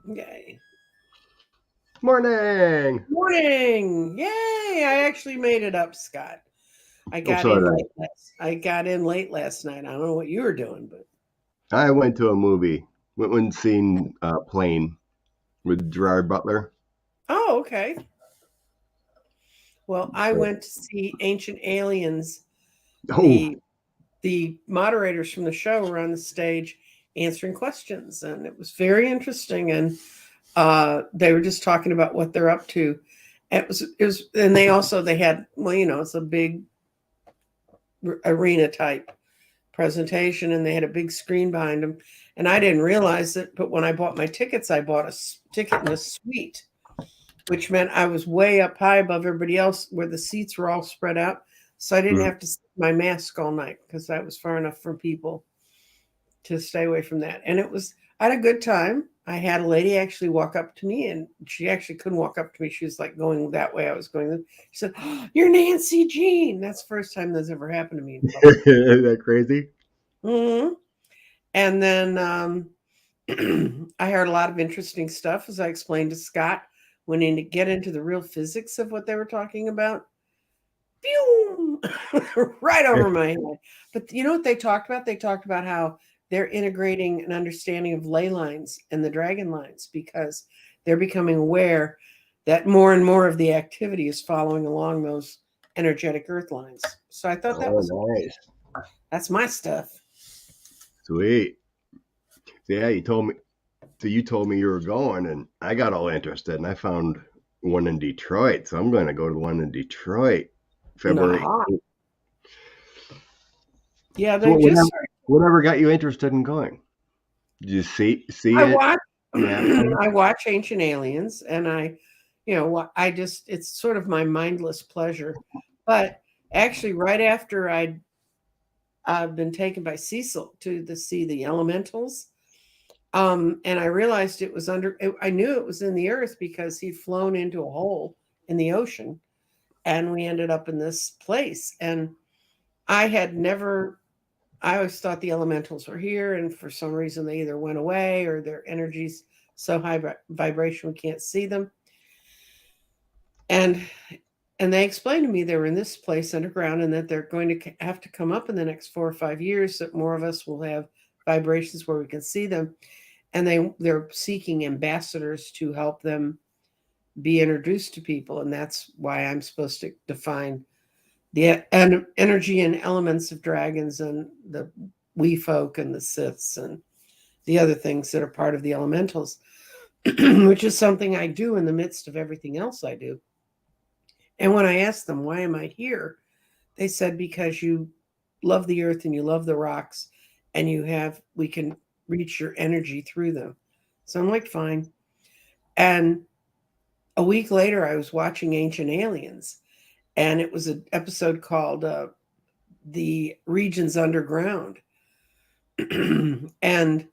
Yay. Morning. Morning. Yay. I actually made it up, Scott. Oh, sorry. I got in late last night. I don't know what you were doing, but I went to a movie. Went and seen Plane with Gerard Butler. oh, okay. Well, I So, went to see Ancient Aliens. oh, The the moderators from the show were on the stage answering questions, and it was very interesting. And they were just talking about what they're up to. It was, and they had, well, it's a big arena type presentation, and they had a big screen behind them. And I didn't realize it, but when I bought my tickets, I bought a ticket in a suite, which meant I was way up high above everybody else where the seats were all spread out. So I didn't mm. have to sit in my mask all night because I was far enough from people to stay away from that. And I had a good time. I had a lady actually walk up to me, and she actually couldn't walk up to me. She was like going that way I was going. She said, "Oh, you're Nancy Jean." That's the first time that's ever happened to me in public. Is that crazy? Hmm. And then I heard a lot of interesting stuff as I explained to Scott. When in to get into the real physics of what they were talking about, pew, right over my head. But you know what they talked about? They talked about how they're integrating an understanding of ley lines and the dragon lines because they're becoming aware that more and more of the activity is following along those energetic earth lines. So I thought that Oh, was nice. that's my stuff. Sweet. So, yeah, you told me. So you told me you were going, and I got all interested, and I found one in Detroit. So I'm going to go to the one in Detroit, February. Nah. Yeah, So they just whatever got you interested in going? Did you see I it watch on the advertising? I watch Ancient Aliens, and I just it's sort of my mindless pleasure. But actually, right after I've been taken by Cecil to see the elementals, and I realized it was I knew it was in the earth because he'd flown into a hole in the ocean, and we ended up in this place. And I had never I always thought the elementals were here, and for some reason they either went away or their energy's so high vibration we can't see them. And they explained to me they were in this place underground, and that they're going to have to come up in the next 4 or 5 years. That more of us will have vibrations where we can see them, and they're seeking ambassadors to help them be introduced to people, and that's why I'm supposed to define the energy and elements of dragons and the wee folk and the Siths and the other things that are part of the elementals, which is something I do in the midst of everything else I do. And when I asked them, why am I here? They said, because you love the earth and you love the rocks, and we can reach your energy through them. So I'm like, fine. And a week later, I was watching Ancient Aliens, and it was an episode called The Regions Underground. And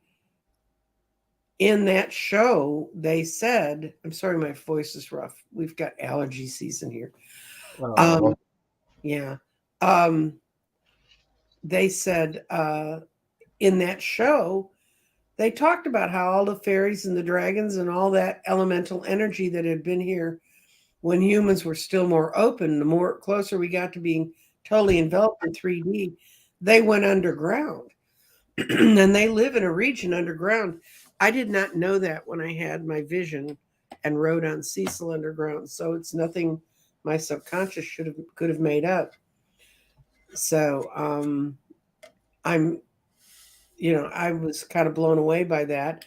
in that show, they said, I'm sorry, my voice is rough. We've got allergy season here. Oh, Um, yeah. Um, they said in that show, they talked about how all the fairies and the dragons and all that elemental energy that had been here when humans were still more open, the more closer we got to being totally enveloped in 3D, they went underground. And they live in a region underground. I did not know that when I had my vision and wrote on Cecil Underground. So it's nothing my subconscious could have made up. So I'm I was kind of blown away by that.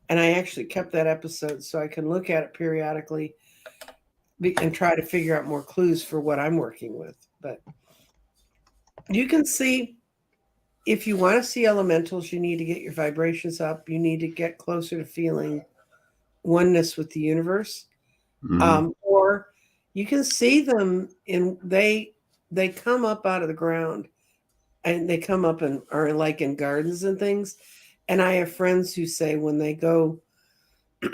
And I actually kept that episode so I can look at it periodically and try to figure out more clues for what I'm working with. But you can see, if you want to see elementals, you need to get your vibrations up. You need to get closer to feeling oneness with the universe. mm-hmm. Or you can see them in they come up out of the ground, and they come up and are like in gardens and things. And I have friends who say when they go,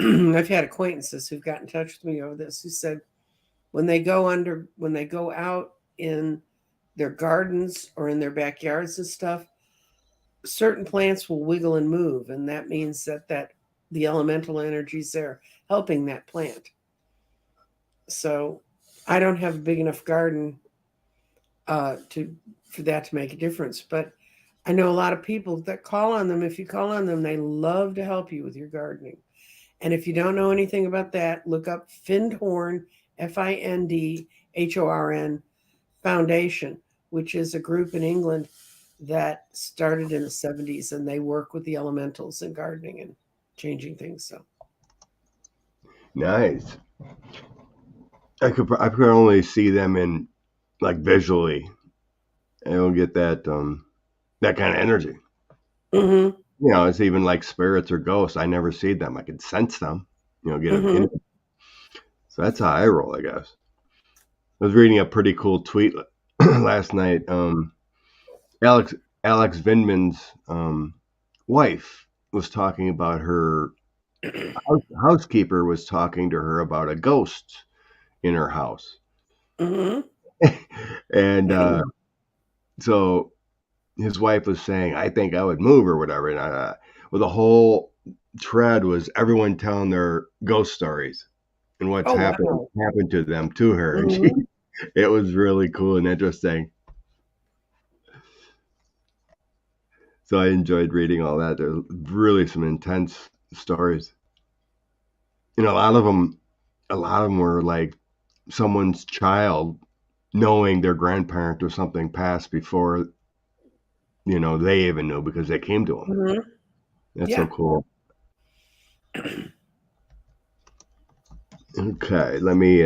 I've had acquaintances who've got in touch with me over this, who said when they go out in their gardens or in their backyards and stuff, certain plants will wiggle and move, and that means that the elemental energies there helping that plant. So I don't have a big enough garden to for that to make a difference. But I know a lot of people that call on them. If you call on them, they love to help you with your gardening. And if you don't know anything about that, look up Findhorn, Findhorn Foundation, which is a group in England that started in the 70s, and they work with the elementals in gardening and changing things. So Nice. I could only see them in like visually. I don't get that kind of energy. hmm It's even like spirits or ghosts. I never see them. I can sense them. Get a hmm so that's how I roll, I guess. I was reading a pretty cool tweet last night. Alex Alex Vindman's wife was talking about her housekeeper was talking to her about a ghost in her house, hmm and so his wife was saying, "I think I would move or whatever." And well, the whole thread was everyone telling their ghost stories and what's Oh happened wow. happened to them to her, and hmm it was really cool and interesting. So I enjoyed reading all that. There's really some intense stories. A lot of them were like someone's child knowing their grandparent or something passed before they even knew because they came to them. hmm That's so Yeah. cool. Okay, let me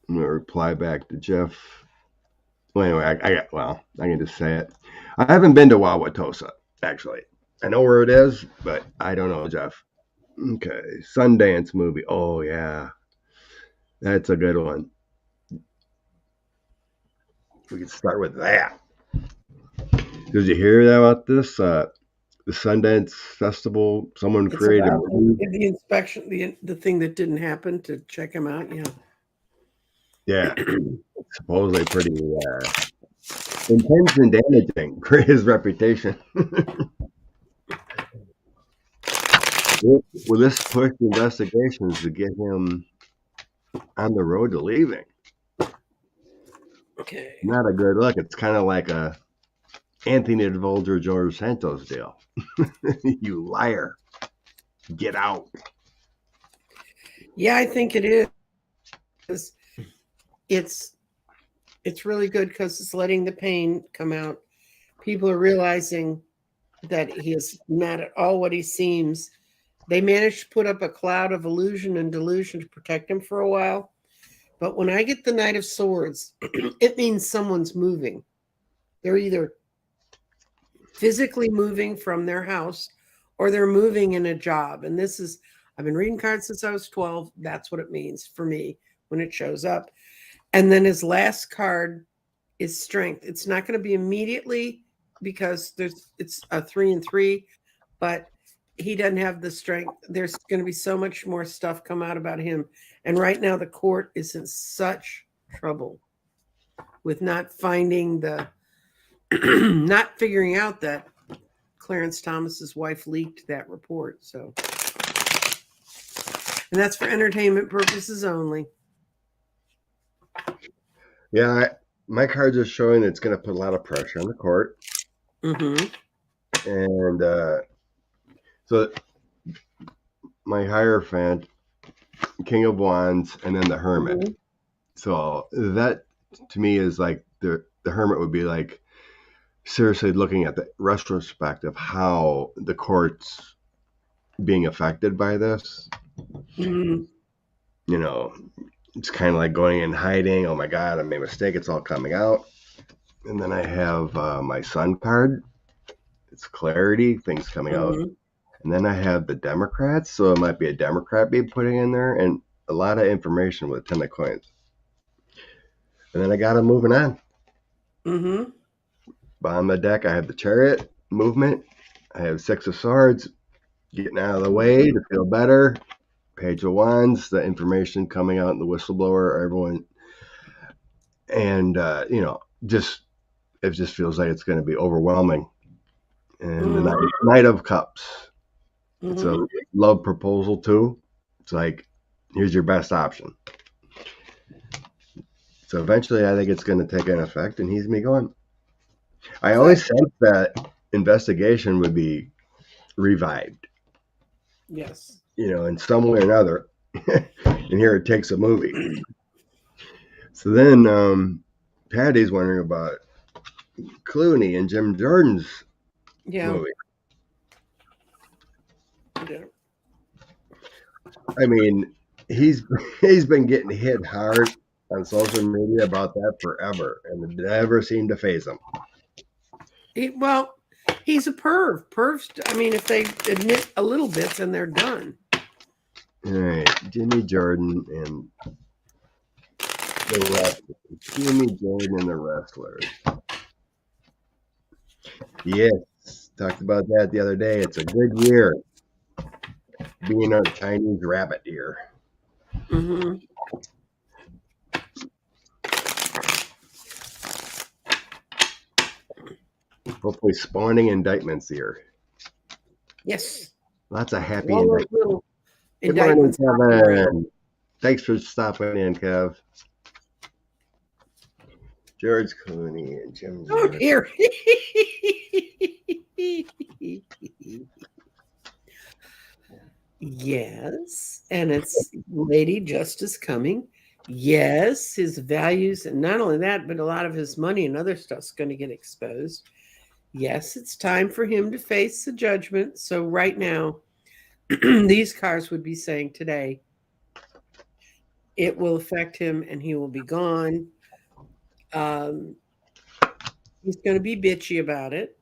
reply back to Jeff. Well, anyway, I can just say it. I haven't been to Wauwatosa, actually. I know where it is, but I don't know, Jeff. Okay, Sundance movie. Oh yeah, that's a good one. We can start with that. Did you hear that about this? The Sundance Festival. Someone It's created a about movie. the inspection, the thing that didn't happen to check him out. Yeah. Yeah, supposedly pretty intense and damaging for his reputation. Will this push investigations to get him on the road to leaving? Okay. Not a good look. It's kind of like a Anthony Divulger, George Santos deal. You liar. Get out. Yeah, I think it is. It's it's really good because it's letting the pain come out. People are realizing that he is not at all what he seems. They managed to put up a cloud of illusion and delusion to protect him for a while. But when I get the Knight of Swords, it means someone's moving. They're either physically moving from their house or they're moving in a job. And this is, I've been reading cards since I was 12. That's what it means for me when it shows up. And then his last card is strength. It's not going to be immediately because it's a 3 and 3, but he doesn't have the strength. There's going to be so much more stuff come out about him. And right now the court is in such trouble with not finding the not figuring out that Clarence Thomas's wife leaked that report. So, and that's for entertainment purposes only. Yeah, my cards are showing it's going to put a lot of pressure on the court. Mm-hmm. And so my Hierophant, King of Wands, and then the Hermit. Mm-hmm. So that to me is like the Hermit would be like seriously looking at the retrospect of how the court's being affected by this. Mm-hmm. You know, it's kind of like going in hiding. Oh my God, I made a mistake. It's all coming out. And then I have my Sun card. It's clarity, things coming out. Mm-hmm. And then I have the Democrats. So it might be a Democrat be putting in there and a lot of information with 10 of coins. And then I got them moving on. Mm-hmm. Bottom of the deck, I have the Chariot movement. I have Six of Swords, getting out of the way to feel better. Page of Wands, the information coming out in the whistleblower, everyone. And, just it just feels like it's going to be overwhelming. And the Mm-hmm. Knight of Cups. So Hmm. love proposal too. It's like, here's your best option. So eventually, I think it's going to take an effect, and he's me going. I Good. always sense that investigation would be revived, Yes. in some way or another. And here it takes a movie. So then Patty's wondering about Clooney and Jim Jordan's Yeah. movie. Yeah. I mean, he's he's been getting hit hard on social media about that forever, and it never seemed to phase him. Well, he's a perv. Pervs. I mean, if they admit a little bit, then they're done. All right, Jimmy Jordan and the wrestlers. Jimmy Jordan and the wrestlers. Yes, talked about that the other day. It's a good year being a Chinese rabbit year. Hmm. Hopefully, spawning indictments here. Yes. Lots of happy All those indictments. little Good morning, indictments hopping around. Kevin. Thanks for stopping in, Kev. George Clooney and Jim Oh, Jordan. here. Yes. And it's Lady Justice coming. Yes. His values, and not only that, but a lot of his money and other stuff's going to get exposed. Yes, it's time for him to face the judgment. So, right now, these cars would be saying today, it will affect him and he will be gone. Um, he's going to be bitchy about it,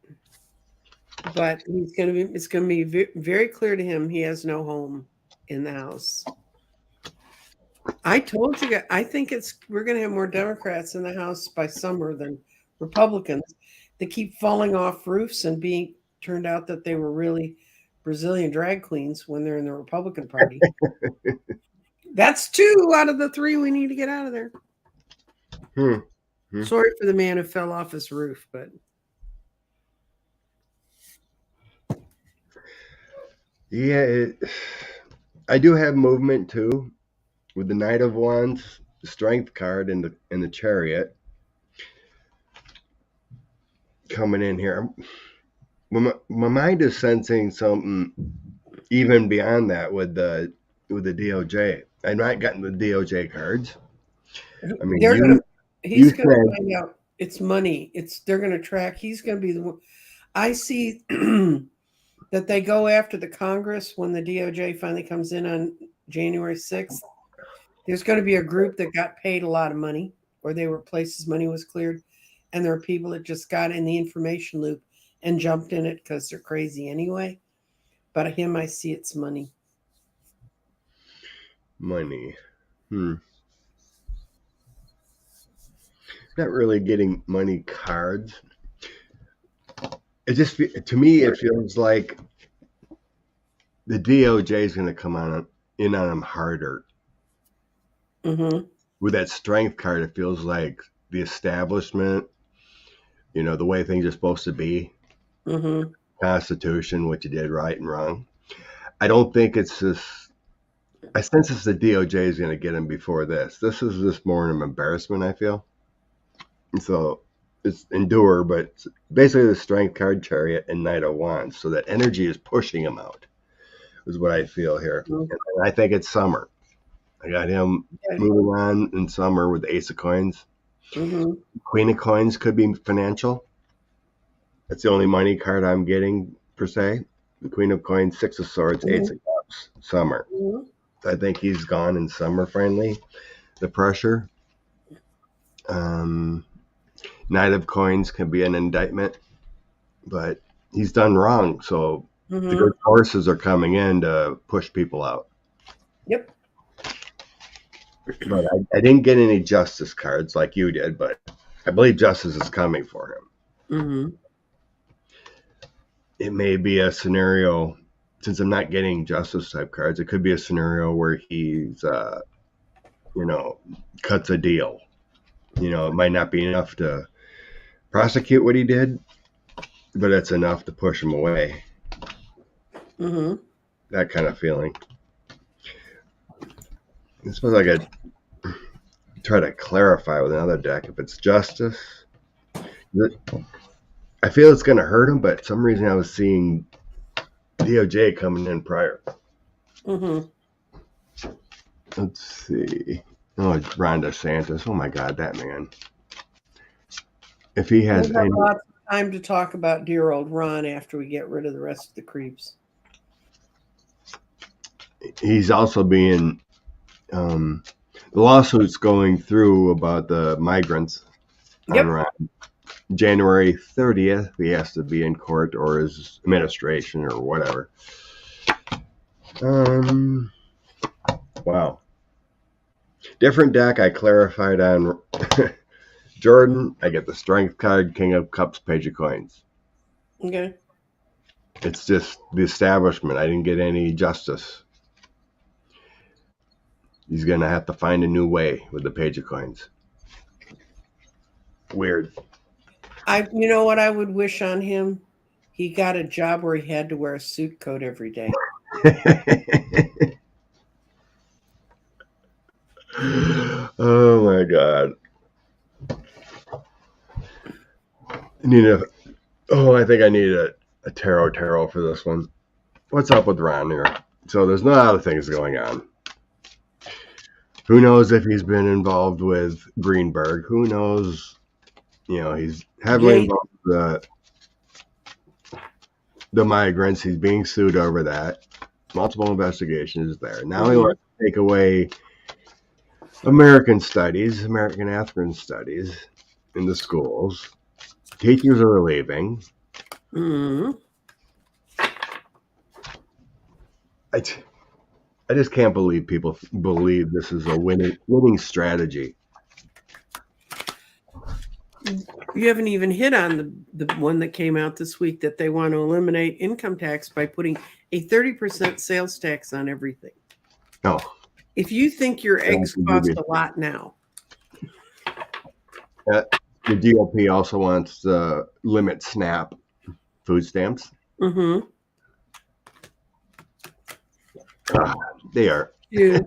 but it's going to be very clear to him he has no home in the House. I told you, I think we're going to have more Democrats in the House by summer than Republicans. They keep falling off roofs and being turned out that they were really Brazilian drag queens when they're in the Republican Party. That's two out of the three we need to get out of there. Hmm. Sorry for the man who fell off his roof, but Yeah, I do have movement too with the Knight of Wands, the Strength card, and the Chariot coming in here. My mind is sensing something even beyond that with the DOJ. I've not gotten the DOJ cards. I mean, they're gonna. you He's gonna said find out it's money. They're gonna track. He's gonna be the one. I see that they go after the Congress when the DOJ finally comes in on January 6th. There's going to be a group that got paid a lot of money, or they were places money was cleared, and there are people that just got in the information loop and jumped in it because they're crazy anyway. But him, I see it's money. money. Not really getting money cards. It just to me it feels like the DOJ is going to come in on him harder. Mm-hmm. With that Strength card, it feels like the establishment, the way things are supposed to be, Mm-hmm. Constitution, what you did right and wrong. I don't think it's this. I sense it's the DOJ is going to get him before this. This is just more an embarrassment, I feel. So it's endure, but it's basically the Strength card, Chariot, and Knight of Wands. So that energy is pushing him out, is what I feel here. Mm-hmm. And I think it's summer. I got him Okay. moving on in summer with the Ace of Coins. Mm-hmm. Queen of Coins could be financial. That's the only money card I'm getting, per se. The Queen of Coins, Six of Swords, Eight of Cups, summer. Mm-hmm. I think he's gone in summer, finally. The pressure. Knight of Coins can be an indictment, but he's done wrong. So Mm-hmm. the good forces are coming in to push people out. Yep. But I didn't get any justice cards like you did, but I believe justice is coming for him. Mm-hmm. It may be a scenario, since I'm not getting justice type cards, it could be a scenario where he's, cuts a deal. It might not be enough to prosecute what he did, but it's enough to push him away. Mm-hmm. that kind of feeling. I suppose I could try to clarify with another deck if it's justice. I feel it's going to hurt him, but for some reason I was seeing DOJ coming in prior. Mm-hmm. Let's see. Oh, Ron DeSantis. Oh my God, that man. If he has We'll have lots of time to talk about dear old Ron after we get rid of the rest of the creeps. he's also being the lawsuits going through about the migrants Yep. on January 30th. He has to be in court or his administration or whatever. Wow. Different deck. I clarified on Jordan. I get the strength card, King of Cups, Page of Coins. Okay. It's just the establishment. I didn't get any justice. He's going to have to find a new way with the Page of Coins. Weird. You know what I would wish on him? He got a job where he had to wear a suit coat every day. Oh my God. I think I need a tarot for this one. What's up with Ron here? So there's not a lot of things going on. Who knows if he's been involved with Greenberg? Who knows? He's heavily involved with the migrants. He's being sued over that. Multiple investigations there. Now he wants to take away American African studies in the schools. Teachers are leaving. Mm-hmm. I just can't believe people believe this is a winning strategy. You haven't even hit on the one that came out this week that they want to eliminate income tax by putting a 30% sales tax on everything. No. If you think your eggs cost a lot now. The GOP also wants to limit SNAP food stamps. Mm-hmm. They are. To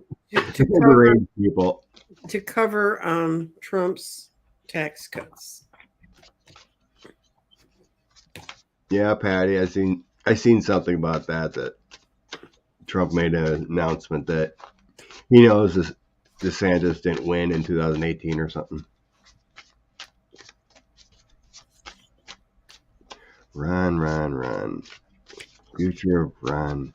cover Trump's tax cuts. Yeah, Patty, I seen something about that Trump made an announcement that he knows DeSantis didn't win in 2018 or something. Ron. Future of Ron.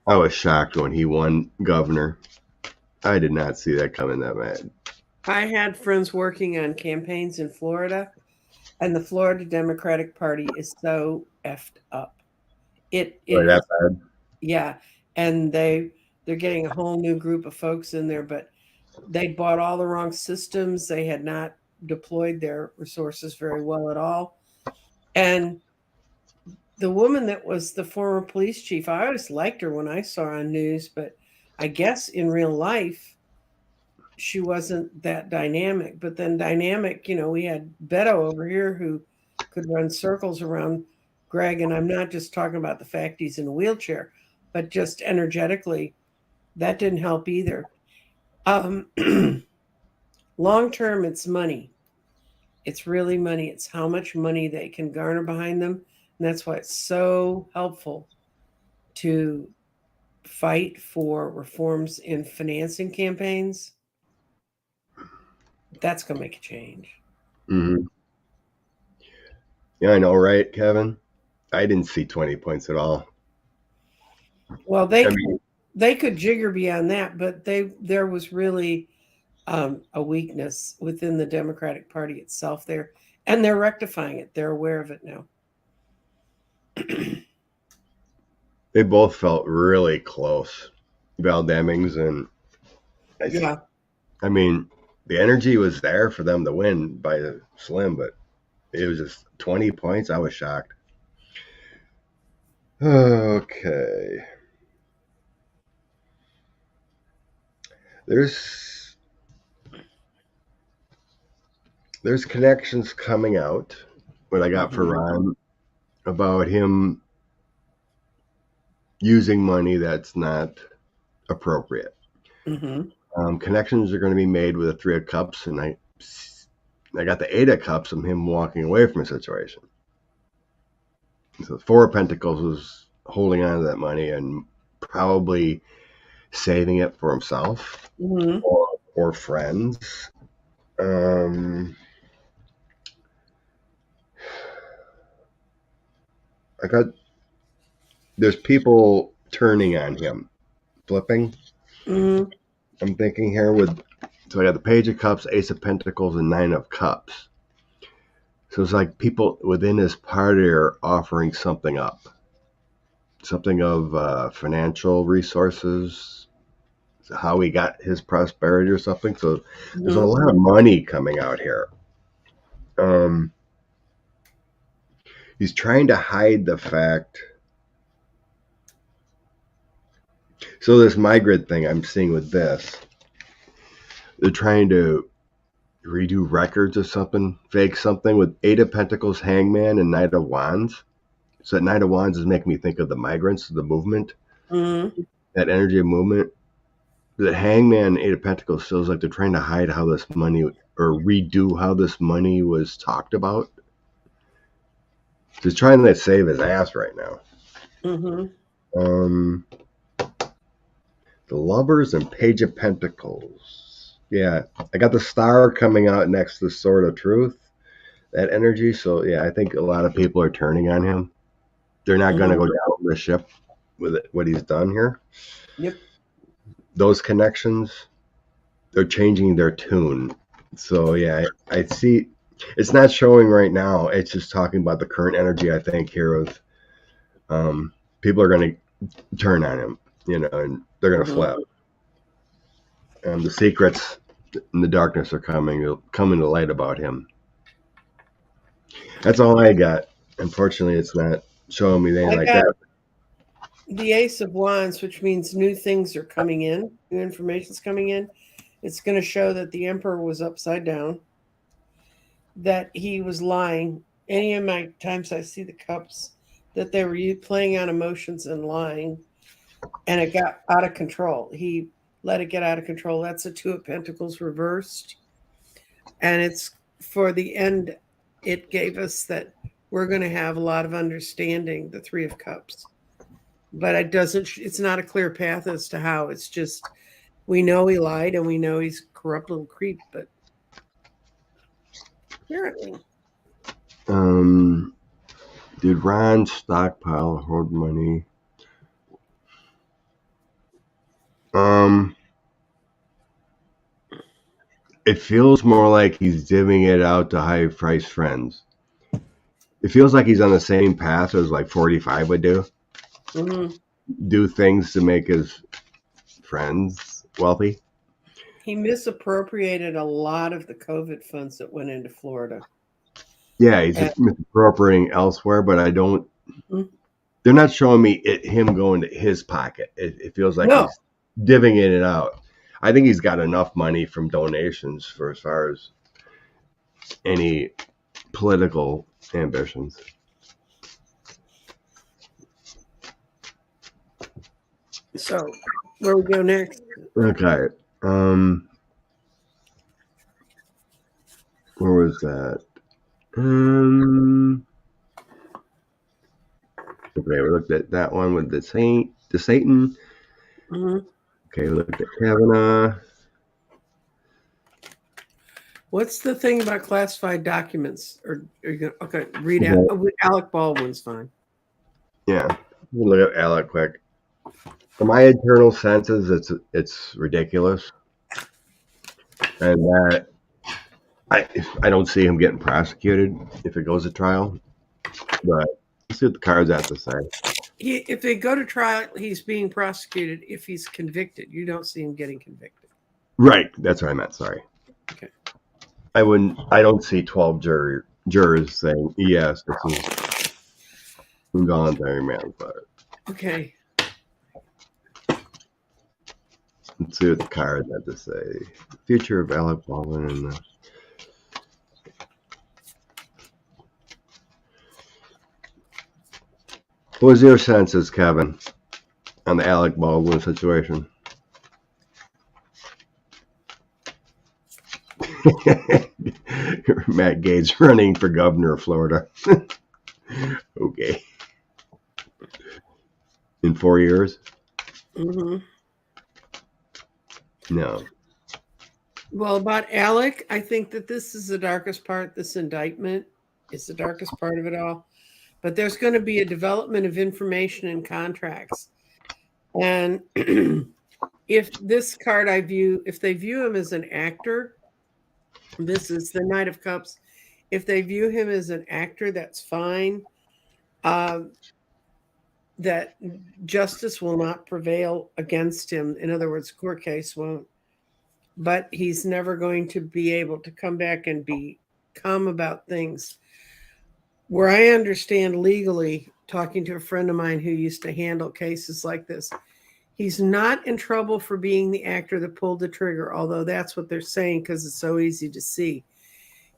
I was shocked when he won governor. I did not see that coming that bad. I had friends working on campaigns in Florida, and the Florida Democratic Party is so effed up. It that bad? Yeah, and they're getting a whole new group of folks in there, but they bought all the wrong systems. They had not deployed their resources very well at all. And the woman that was the former police chief, I always liked her when I saw her on news, but I guess in real life, she wasn't that dynamic. But then dynamic, we had Beto over here who could run circles around Greg. And I'm not just talking about the fact he's in a wheelchair, but just energetically, that didn't help either. Long term, it's money. It's really money. It's how much money they can garner behind them. And that's why it's so helpful to fight for reforms in financing campaigns. That's going to make a change. Mm-hmm. Yeah, I know, right, Kevin? I didn't see 20 points at all. Well, they could jigger beyond that, but there was really a weakness within the Democratic Party itself there, and they're rectifying it. They're aware of it now. They both felt really close, Val Demings and yeah. I mean, the energy was there for them to win by a slim, but it was just 20 points. I was shocked. Okay. There's connections coming out. What I got for Ron about him using money that's not appropriate. Connections are going to be made with the Three of Cups, and I got the Eight of Cups of him walking away from a situation. So the Four of Pentacles was holding on to that money and probably saving it for himself or friends. There's people turning on him, flipping. I'm thinking here so I got the Page of Cups, Ace of Pentacles, and Nine of Cups. So it's like people within his party are offering something up, something of financial resources, how he got his prosperity or something. So there's a lot of money coming out here. He's trying to hide the fact. So this migrant thing I'm seeing with this, they're trying to redo records or something, fake something with Eight of Pentacles, Hangman, and Knight of Wands. So that Knight of Wands is making me think of the migrants, the movement, that energy of movement. The Hangman, Eight of Pentacles feels like they're trying to hide how this money, or redo how this money was talked about. He's trying to save his ass right now. The Lovers and Page of Pentacles. Yeah, I got the Star coming out next to the Sword of Truth. That energy. So yeah, I think a lot of people are turning on him. They're not going to go down the ship with what he's done here. Yep. Those connections, they're changing their tune. So yeah, I see. It's not showing right now. It's just talking about the current energy. I think here of people are going to turn on him, and they're going to flip. The secrets in the darkness are coming to light about him. That's all I got. Unfortunately, it's not showing me anything like that. The Ace of Wands, which means new things are coming in, new information's coming in. It's going to show that the Emperor was upside down, that he was lying. Any of my times I see the cups, that they were playing on emotions and lying, and it got out of control. He let it get out of control. That's a Two of Pentacles reversed. And it's for the end, it gave us that we're going to have a lot of understanding, the Three of Cups. But it's not a clear path as to how. It's just, we know he lied and we know he's a corrupt little creep, but apparently. Did Ron stockpile hoard money? It feels more like he's divvying it out to high price friends. It feels like he's on the same path as like 45 would do. Do things to make his friends wealthy. He misappropriated a lot of the COVID funds that went into Florida. Yeah, he's misappropriating elsewhere, but I don't. They're not showing me him going to his pocket. It feels like he's divvying it out. I think he's got enough money from donations for as far as any political ambitions. So, where we go next? Okay. Where was that? Okay, we looked at that one with the Satan. Okay, we looked at Kavanaugh. What's the thing about classified documents? Or are you gonna, okay, read out. Alec Baldwin's fine. Yeah, we'll look at Alec quick. For my internal senses, it's ridiculous, and that I don't see him getting prosecuted if it goes to trial. But let's see what the cards have to say. If they go to trial, he's being prosecuted. If he's convicted, you don't see him getting convicted. Right, that's what I meant. Sorry. Okay. I don't see 12 jurors saying yes, this is involuntary manslaughter. Okay. Let's see what the cards have to say. Future of Alec Baldwin and the What was your senses, Kevin, on the Alec Baldwin situation? Matt Gaetz running for governor of Florida. Okay. In 4 years? Mm-hmm. No. Well, about Alec, I think that this is the darkest part. This indictment is the darkest part of it all. But there's going to be a development of information and contracts. And if this card if they view him as an actor, this is the Knight of Cups. If they view him as an actor, that's fine. That justice will not prevail against him. In other words, court case won't. But he's never going to be able to come back and be calm about things. Where I understand legally, talking to a friend of mine who used to handle cases like this, he's not in trouble for being the actor that pulled the trigger, although that's what they're saying because it's so easy to see.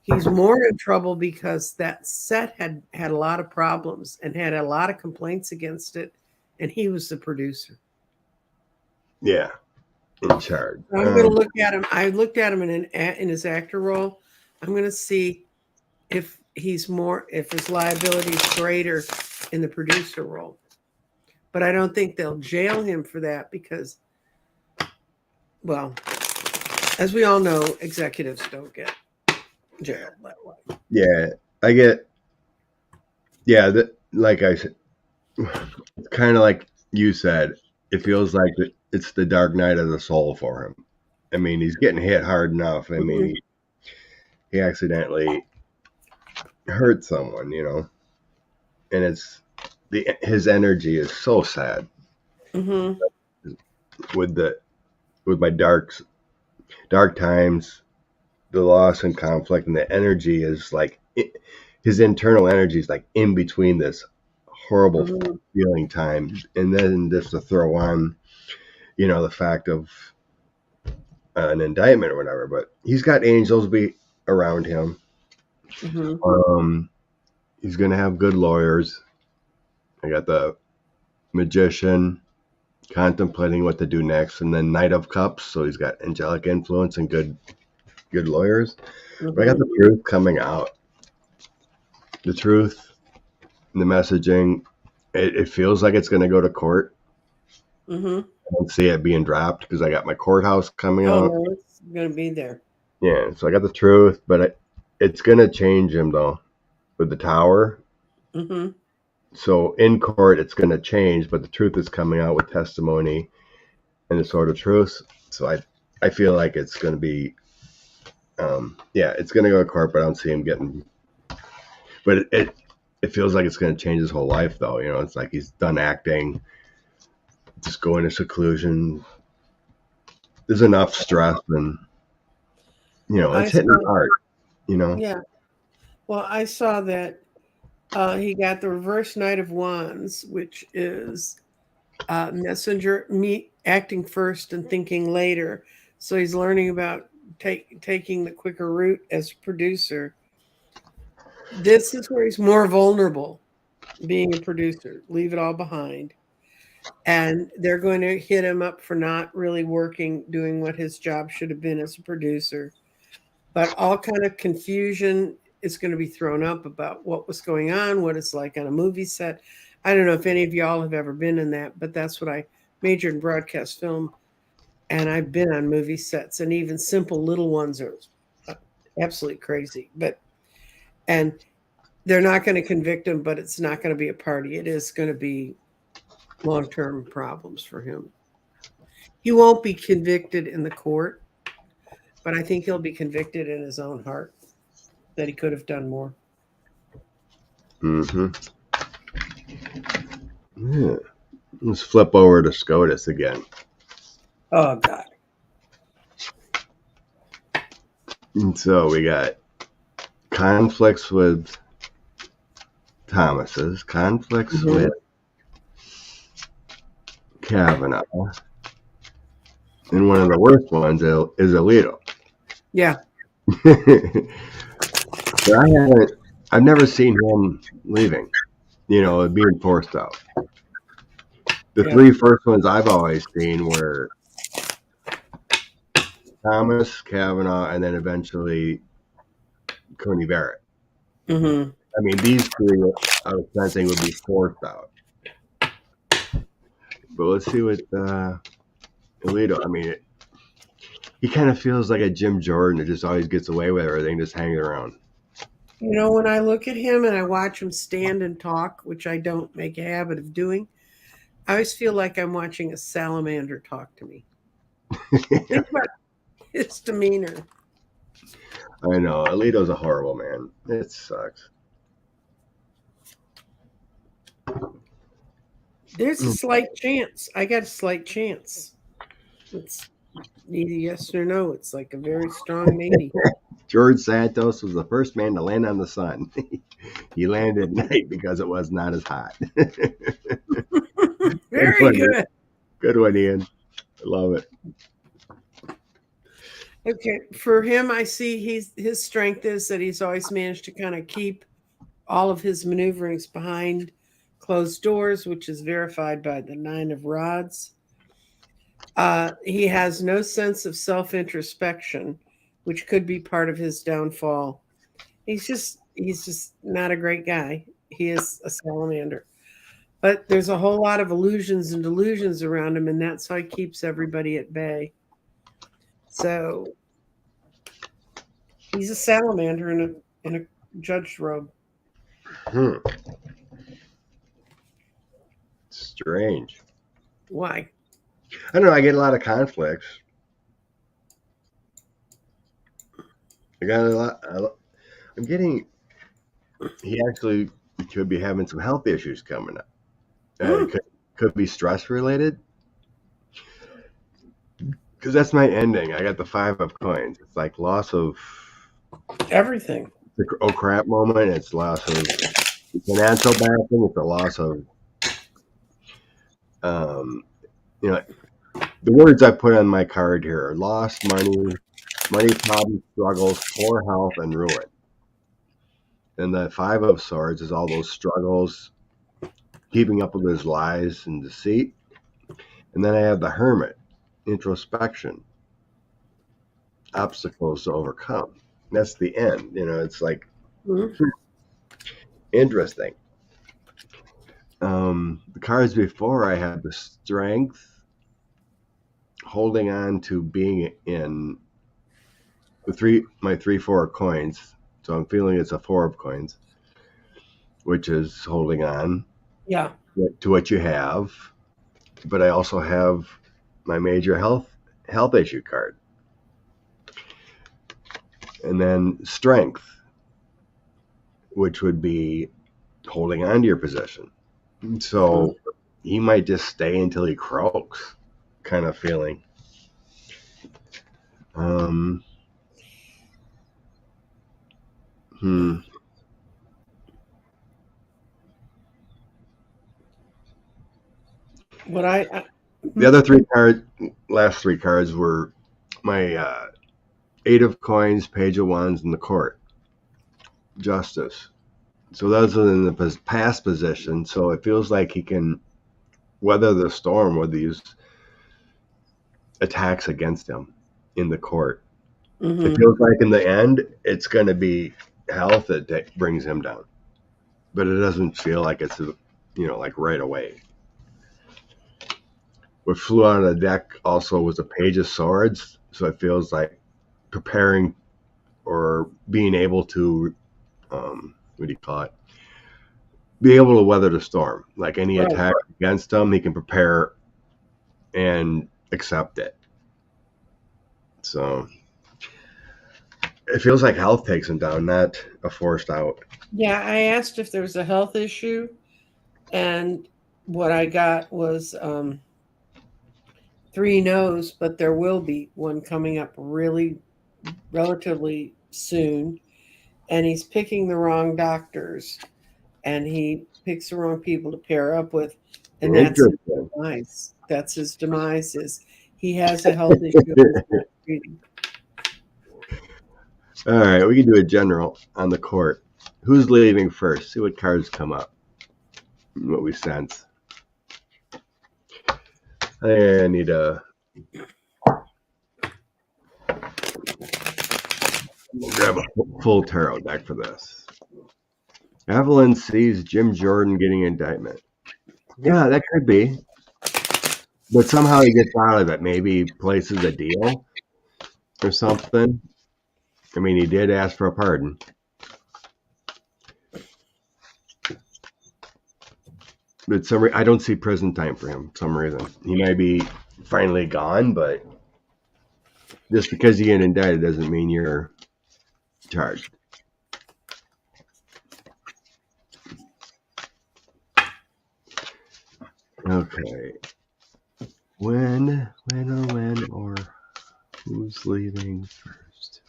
He's more in trouble because that set had a lot of problems and had a lot of complaints against it, and he was the producer. Yeah, in charge. I'm going to look at him. I looked at him in his actor role. I'm going to see if his liability is greater in the producer role. But I don't think they'll jail him for that because, well, as we all know, executives don't get jailed that way. Yeah, I get. Yeah, like I said, kind of like you said, it feels like it's the dark night of the soul for him. I mean, he's getting hit hard enough. I mean, he accidentally hurt someone, and his energy is so sad. Mm-hmm. With my dark times, the loss and conflict, and the energy is like his internal energy is like in between this horrible feeling time, and then just to throw on, the fact of an indictment or whatever. But he's got angels be around him. Mm-hmm. He's gonna have good lawyers. I got the Magician contemplating what to do next, and then Knight of Cups, so he's got angelic influence and good lawyers. But I got the truth coming out. The truth, the messaging, it feels like it's going to go to court. I don't see it being dropped because I got my courthouse coming out. No, it's going to be there. Yeah, so I got the truth, but it's going to change him, though, with the tower. So in court, it's going to change, but the truth is coming out with testimony and the sort of truth. So I feel like it's going to be, it's going to go to court, but I don't see him getting. But it feels like it's going to change his whole life, though. It's like he's done acting, just go into seclusion. There's enough stress, and it's hitting him hard. Yeah. Well, I saw that he got the reverse Knight of Wands, which is messenger, acting first and thinking later. So he's learning about taking the quicker route as a producer. This is where he's more vulnerable, being a producer. Leave it all behind. And they're going to hit him up for not really doing what his job should have been as a producer. But all kind of confusion is going to be thrown up about what was going on, what it's like on a movie set. I don't know if any of y'all have ever been in that, but that's what I majored in broadcast film. And I've been on movie sets, and even simple little ones are absolutely crazy. And they're not going to convict him, but it's not going to be a party. It is going to be long-term problems for him. He won't be convicted in the court, but I think he'll be convicted in his own heart that he could have done more. Yeah. Let's flip over to SCOTUS again. Oh, God. And so we got conflicts with Thomas's, conflicts with Kavanaugh, and one of the worst ones is Alito. Yeah. I've never seen him leaving, being forced out. The Yeah. three first ones I've always seen were Thomas, Kavanaugh, and then eventually Coney Barrett. Mm-hmm. I mean, these three I was sensing would be forced out. But let's see what Alito. I mean, he kind of feels like a Jim Jordan that just always gets away with everything, just hanging around. You know, when I look at him and I watch him stand and talk, which I don't make a habit of doing, I always feel like I'm watching a salamander talk to me. Think about his demeanor. I know. Alito's a horrible man. It sucks. There's a slight chance. I got a slight chance. It's neither yes or no. It's like a very strong maybe. George Santos was the first man to land on the sun. He landed at night because it was not as hot. Very good. Good one, Ian. I love it. Okay, for him, I see his strength is that he's always managed to kind of keep all of his maneuverings behind closed doors, which is verified by the Nine of Rods. He has no sense of self-introspection, which could be part of his downfall. He's just not a great guy. He is a salamander. But there's a whole lot of illusions and delusions around him, and that's how he keeps everybody at bay. So he's a salamander in a judge robe. Strange. Why? I don't know. I get a lot of conflicts. I got a lot. I'm getting. He actually could be having some health issues coming up. It could be stress related. Because that's my ending. I got the 5 of coins. It's like loss of Everything. the oh crap moment. It's loss of financial backing. It's a loss of, you know, the words I put on my card here are lost money, money problems, struggles, poor health, and ruin. And the 5 of swords is all those struggles, keeping up with his lies and deceit. And then I have the hermit, introspection, obstacles to overcome. That's the end. You know, it's like interesting. The cards before I had the strength, holding on to being in my 3-4 of coins. So I'm feeling it's a 4 of coins, which is holding on to what you have. But I also have my major health issue card. And then strength, which would be holding on to your position. So he might just stay until he croaks, kind of feeling. The other last 3 cards were my 8 of coins, page of wands, and the court. Justice. So those are in the past position. So it feels like he can weather the storm with these attacks against him in the court. It feels like in the end, it's going to be health that brings him down. But it doesn't feel like it's, like right away. What flew out of the deck also was a page of swords. So it feels like preparing or being able to, what do you call it? Be able to weather the storm. Like any attack against him, he can prepare and accept it. So it feels like health takes him down, not a forced out. Yeah, I asked if there was a health issue, and what I got was 3 no's, but there will be one coming up relatively soon. And he's picking the wrong doctors, and he picks the wrong people to pair up with, and that's his demise. That's his demise. Is he has a health issue. All right, we can do a general on the court. Who's leaving first? See what cards come up. What we sense. I need a grab a full tarot deck for this. Evelyn sees Jim Jordan getting indictment. Yeah, that could be. But somehow he gets out of it. Maybe he places a deal or something. I mean, he did ask for a pardon. But I don't see prison time for him for some reason. He might be finally gone, but just because you get indicted doesn't mean you're charged. Okay. When or who's leaving first?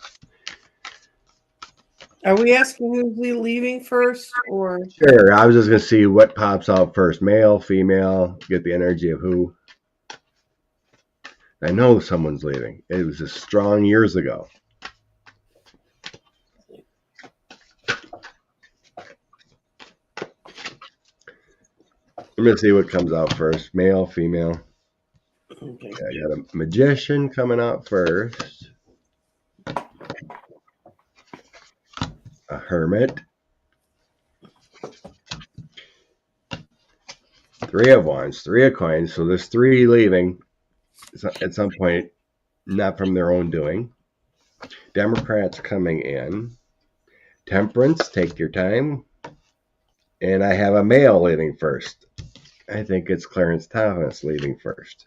Are we asking who's leaving first, or? Sure. I was just going to see what pops out first. Male, female, get the energy of who. I know someone's leaving. It was just strong years ago. I'm going to see what comes out first. Male, female. Okay. I got a magician coming out first. A hermit. Three of wands, three of coins. So there's three leaving at some point, not from their own doing. Democrats coming in. Temperance, take your time. And I have a male leaving first. I think it's Clarence Thomas leaving first.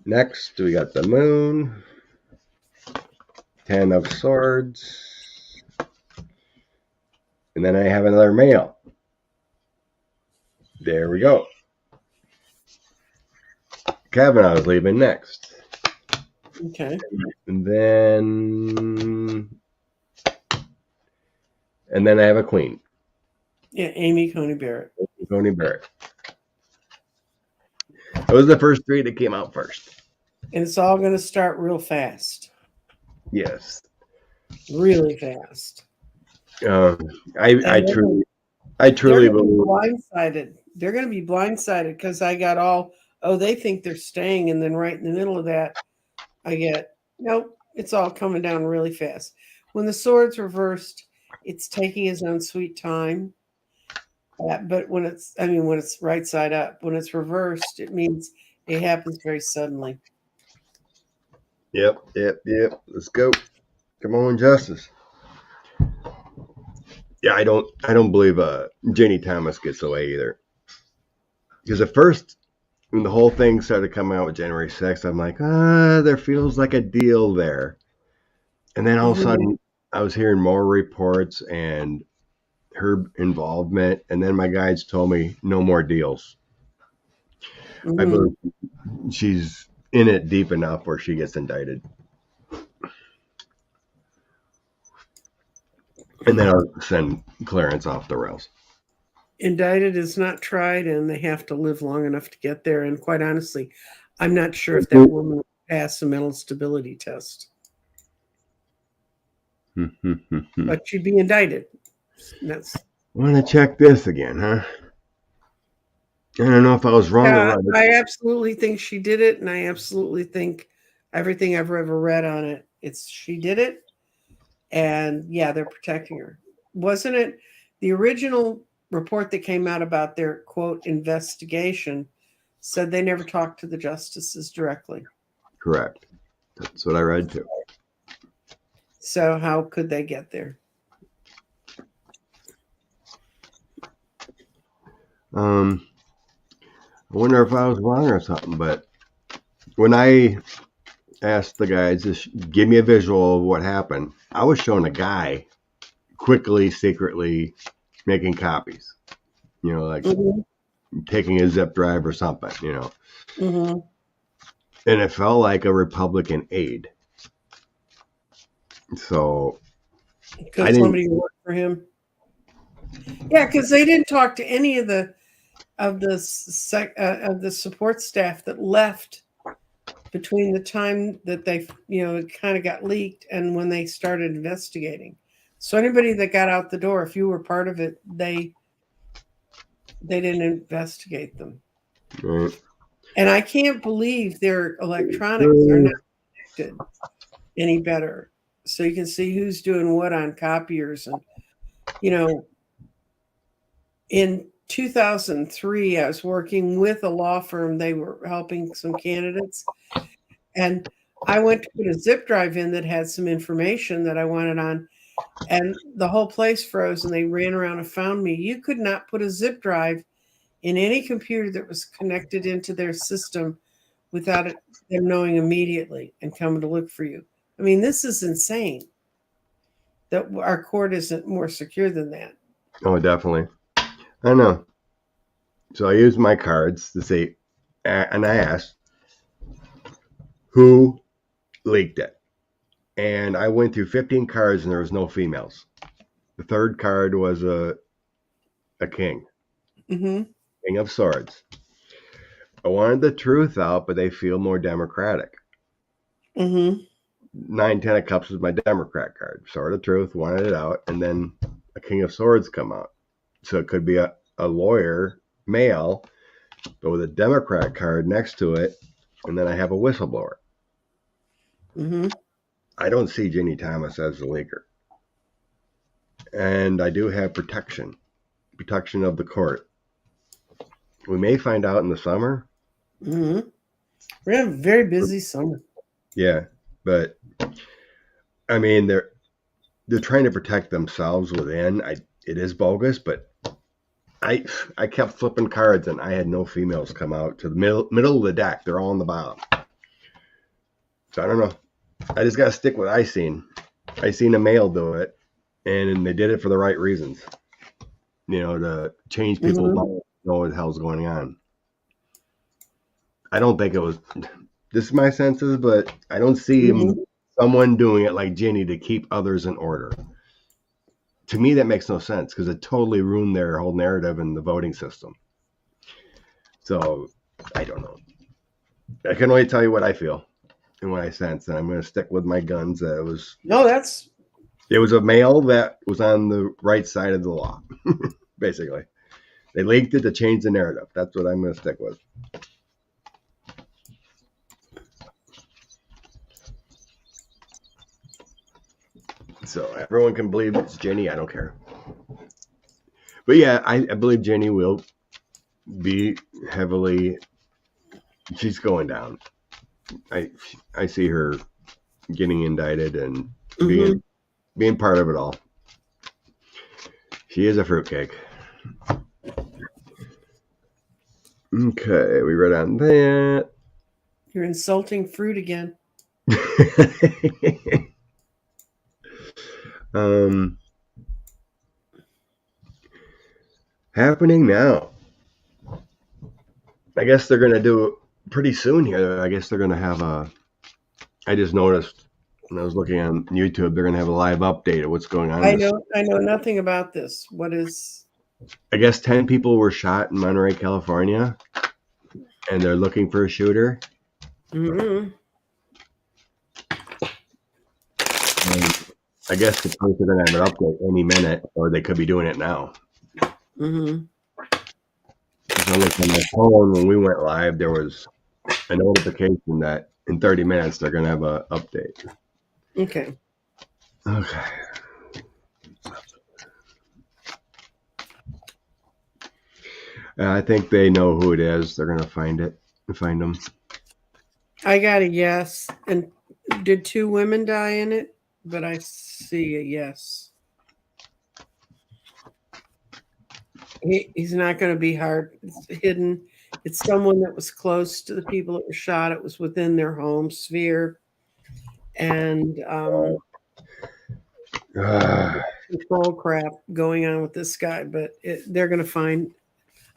Next, we got the moon. 10 of swords. And then I have another male. There we go. Kavanaugh's leaving next. Okay. And then I have a queen. Yeah, Amy Coney Barrett. Coney Barrett. Those are the first three that came out first. And it's all going to start real fast. Yes. Really fast. I truly believe blindsided. They're going to be blindsided because I got all, they think they're staying, and then right in the middle of that, I get, nope, it's all coming down really fast. When the sword's reversed, it's taking his own sweet time. But when it's right side up, when it's reversed, it means it happens very suddenly. Yep. Let's go. Come on, Justice. Yeah, I don't believe Jenny Thomas gets away either. Because at first, when the whole thing started coming out with January 6th, I'm like, there feels like a deal there. And then all of a sudden, I was hearing more reports and her involvement. And then my guides told me no more deals. I believe she's in it deep enough where she gets indicted. And then I'll send Clarence off the rails. Indicted is not tried, and they have to live long enough to get there. And quite honestly, I'm not sure if that woman will pass a mental stability test. But she'd be indicted. I want to check this again, huh? I don't know if I was wrong or right. I absolutely think she did it, and I absolutely think everything I've ever read on it, she did it. And yeah, they're protecting her. Wasn't it the original report that came out about their, quote, investigation said they never talked to the justices directly? Correct. That's what I read too. So how could they get there? I wonder if I was wrong or something, but when I asked the guys to give me a visual of what happened, I was showing a guy quickly, secretly making copies, like taking a zip drive or something, and it felt like a Republican aide. So because somebody worked for him. Yeah, because they didn't talk to any of the support staff that left between the time that they, it kind of got leaked and when they started investigating. So anybody that got out the door, if you were part of it, they didn't investigate them. Right. And I can't believe their electronics are not connected any better. So you can see who's doing what on copiers. And, you know, in 2003, I was working with a law firm. They were helping some candidates. And I went to put a zip drive in that had some information that I wanted on. And the whole place froze and they ran around and found me. You could not put a zip drive in any computer that was connected into their system without them knowing immediately and coming to look for you. I mean, this is insane that our court isn't more secure than that. Oh, definitely. I know. So I used my cards to see, and I asked who leaked it. And I went through 15 cards and there was no females. The third card was a king. Mm-hmm. King of Swords. I wanted the truth out, but they feel more democratic. Mm-hmm. 9, 10 of Cups was my Democrat card. Sword of Truth, wanted it out, and then a King of Swords come out. So it could be a lawyer, male, but with a Democrat card next to it, and then I have a whistleblower. Mm-hmm. I don't see Ginny Thomas as the leaker. And I do have protection of the court. We may find out in the summer. Mm-hmm. We're going to have a very busy summer. Yeah, but I mean, they're trying to protect themselves within. It is bogus, but I kept flipping cards and I had no females come out to the middle of the deck. They're all on the bottom. So I don't know. I just got to stick with what I seen. I seen a male do it, and they did it for the right reasons. You know, to change people's minds, know what the hell's going on. I don't think it was. This is my senses, but I don't see someone doing it like Ginny to keep others in order. To me, that makes no sense because it totally ruined their whole narrative in the voting system. So I don't know. I can only tell you what I feel and what I sense, and I'm going to stick with my guns. That it was a male that was on the right side of the law, basically. They leaked it to change the narrative. That's what I'm going to stick with. So everyone can believe it's Ginny. I don't care. But yeah, I believe Ginny will be heavily. She's going down. I see her getting indicted and being part of it all. She is a fruitcake. Okay, we read on that. You're insulting fruit again. Happening now. I guess they're going to do it pretty soon here. I guess they're going to have I just noticed when I was looking on YouTube, they're going to have a live update of what's going on. I know nothing about this. What is? I guess 10 people were shot in Monterey, California, and they're looking for a shooter. Mm-hmm. I guess the police are going to have an update any minute, or they could be doing it now. Mm-hmm. So like on my phone, when we went live, there was a notification that in 30 minutes they're going to have an update. Okay. I think they know who it is. They're going to find them. I got a yes. And did 2 women die in it? But I see a yes. He's not going to be hard. It's hidden. It's someone that was close to the people that were shot. It was within their home sphere. And control crap going on with this guy. But they're going to find.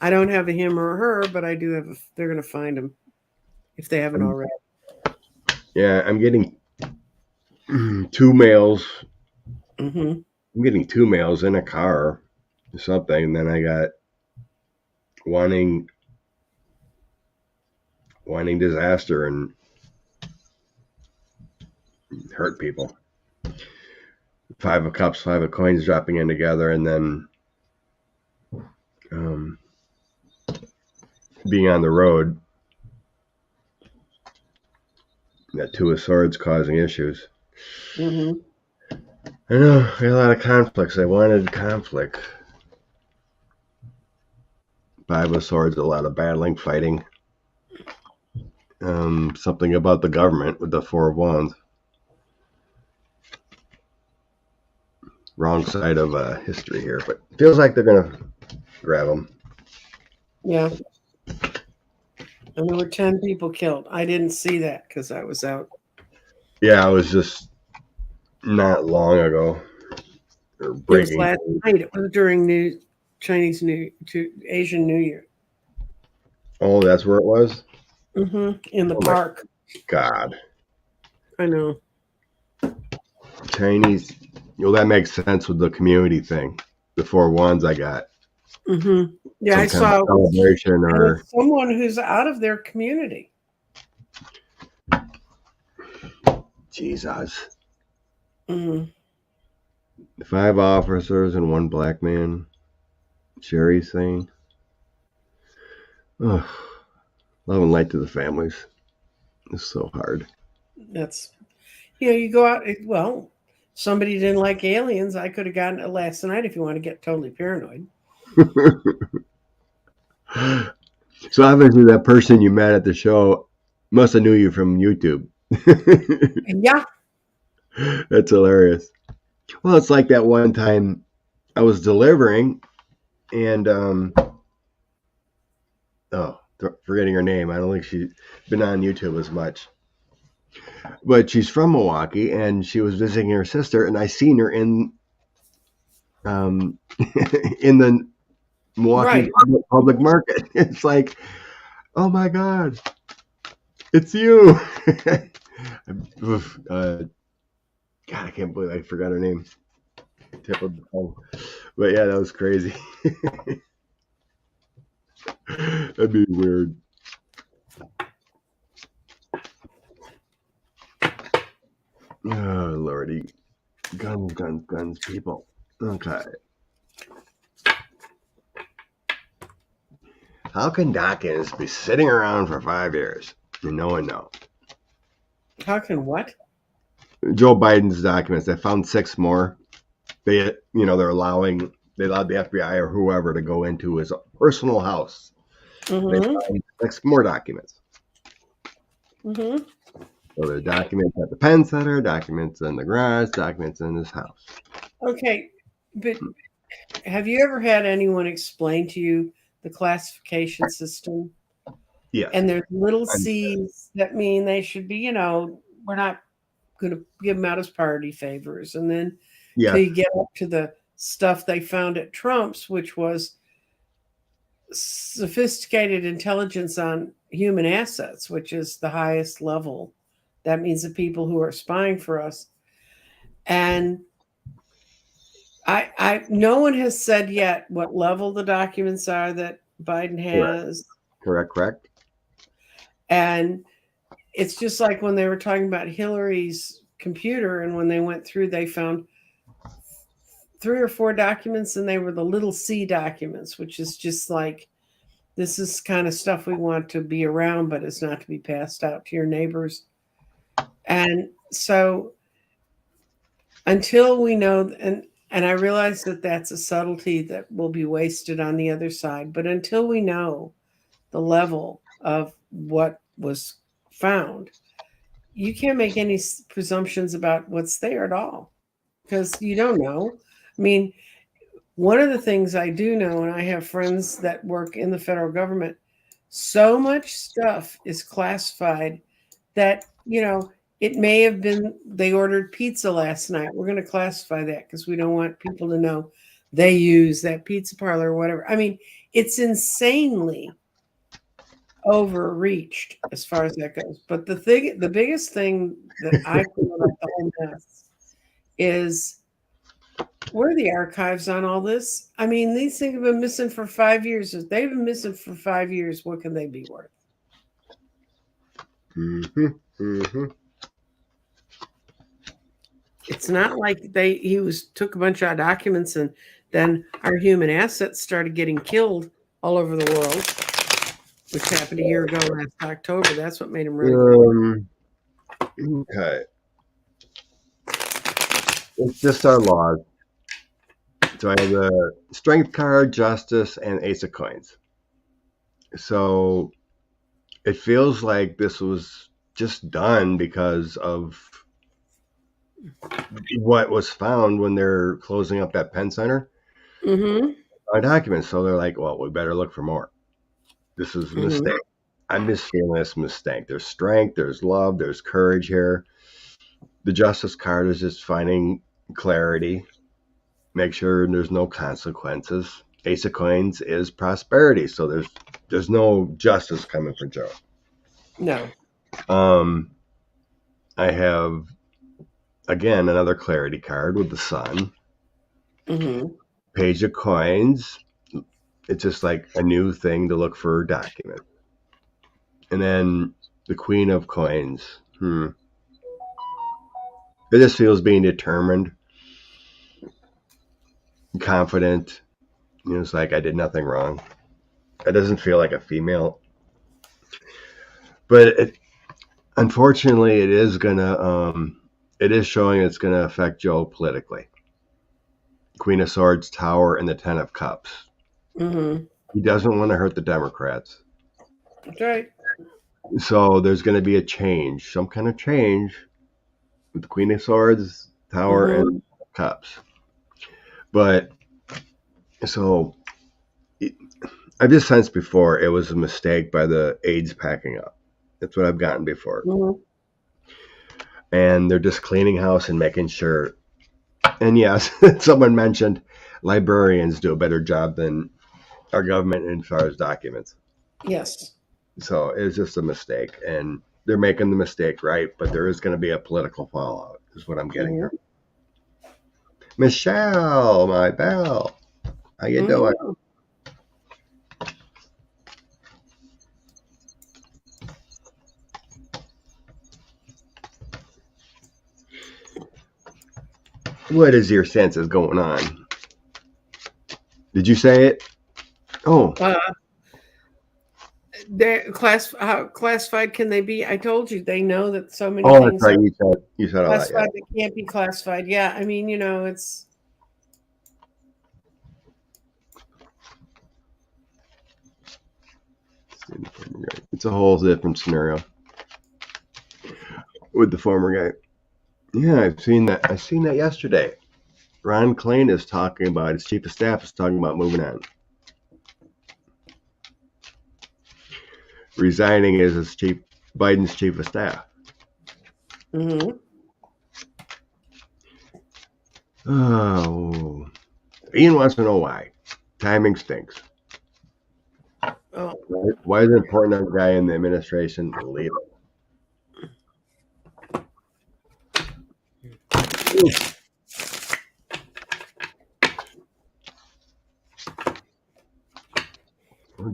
I don't have a him or a her, but I do have. They're going to find him if they haven't already. Yeah, I'm getting 2 males. Mm-hmm. I'm getting 2 males in a car or something, and then I got wanting disaster and hurt people. 5 of Cups, 5 of Coins dropping in together, and then being on the road That Two of Swords causing issues. Mm-hmm. I know, we had a lot of conflicts. They wanted conflict. Five of Swords, a lot of battling, fighting. Something about the government with the Four of Wands. Wrong side of history here, but feels like they're gonna grab them. Yeah. And there were 10 people killed. I didn't see that because I was out. Yeah, it was just not long ago. Or It was breaking. last night. It was during Asian New Year. Oh, that's where it was? In the Oh my park. God. I know. Chinese. Well, that makes sense with the community thing. The Four Wands I got. Yeah, I Some kind saw of celebration and or it's someone who's out of their community. Jesus. Mm. 5 officers and 1 black man. Sherry's saying. Oh, love and light to the families. It's so hard. That's, you go out. Well, somebody didn't like aliens. I could have gotten it last night if you want to get totally paranoid. So obviously that person you met at the show must have knew you from YouTube. Yeah. That's hilarious. Well, it's like that one time I was delivering and forgetting her name. I don't think she's been on YouTube as much. But she's from Milwaukee and she was visiting her sister and I seen her in in the Milwaukee Right. public market. It's like, oh my God, it's you. God, I can't believe I forgot her name. Tip of the tongue. But yeah, that was crazy. That'd be weird. Oh, Lordy. Guns, people. Okay. How can Dawkins be sitting around for 5 years and no one know? How can what? Joe Biden's documents. They found 6 more. They're allowed the FBI or whoever to go into his personal house. They found 6 more documents. So there are documents at the Penn Center, documents in the garage, documents in his house. Okay, but have you ever had anyone explain to you the classification system? Yeah. And there's little C's that mean they should be, we're not going to give them out as party favors. And then till you get up to the stuff they found at Trump's, which was sophisticated intelligence on human assets, which is the highest level. That means the people who are spying for us. And no one has said yet what level the documents are that Biden has. Correct. And it's just like when they were talking about Hillary's computer, and when they went through, they found 3 or 4 documents, and they were the little C documents, which is just like, this is kind of stuff we want to be around, but it's not to be passed out to your neighbors. And so until we know, and I realize that that's a subtlety that will be wasted on the other side, but until we know the level of what was found, you can't make any presumptions about what's there at all, because you don't know. I mean, one of the things I do know, and I have friends that work in the federal government, so much stuff is classified that, it may have been they ordered pizza last night. We're going to classify that because we don't want people to know they use that pizza parlor or whatever. I mean, it's insanely overreached as far as that goes. But the biggest thing that I feel about the whole mess is, where are the archives on all this? I mean, these things have been missing for 5 years. If they've been missing for 5 years, what can they be worth? It's not like he took a bunch of documents and then our human assets started getting killed all over the world, which happened a year ago last October. That's what made him really good. Okay. It's just our laws. So I have the strength card, justice, and ace of coins. So it feels like this was just done because of what was found when they're closing up that Penn Center Mm-hmm. on documents. So they're like, well, we better look for more. This is a Mm-hmm. mistake. I'm just feeling this mistake. There's strength, there's love, there's courage here. The justice card is just finding clarity, make sure there's no consequences. Ace of coins is prosperity, so there's no justice coming for Joe. No. Um, I have again another clarity card with the sun. Mm-hmm. Page of coins. It's just like a new thing to look for document. And then the queen of coins. It just feels being determined, confident. It's like I did nothing wrong. It doesn't feel like a female, but unfortunately, it is showing it's gonna affect Joe politically. Queen of Swords, Tower, and the Ten of Cups. Mm-hmm. He doesn't want to hurt the Democrats, That's right. so there's going to be a change, some kind of change with the Queen of Swords, Tower, Mm-hmm. and Cups. But so I've just sensed before it was a mistake by the aides packing up. That's what I've gotten before. Mm-hmm. And they're just cleaning house and making sure. And yes, someone mentioned librarians do a better job than our government as far as documents. Yes. So it was just a mistake. And they're making the mistake right, but there is going to be a political fallout, is what I'm getting Mm-hmm. here. Michelle, my belle, how you doing? Mm-hmm. What is your senses going on? Did you say it? Oh, They're how classified can they be? I told you they know that so many oh, that's things right. are You said all that. Yeah. classified that can't be classified. Yeah, I mean, it's It's a whole different scenario with the former guy. Yeah, I've seen that. I seen that yesterday. Ron Klain is talking about his chief of staff is talking about moving on, resigning as Biden's chief of staff. mm-hmm. Oh, Ian wants to know why. Timing stinks. Oh, Why is it important that a guy in the administration leave?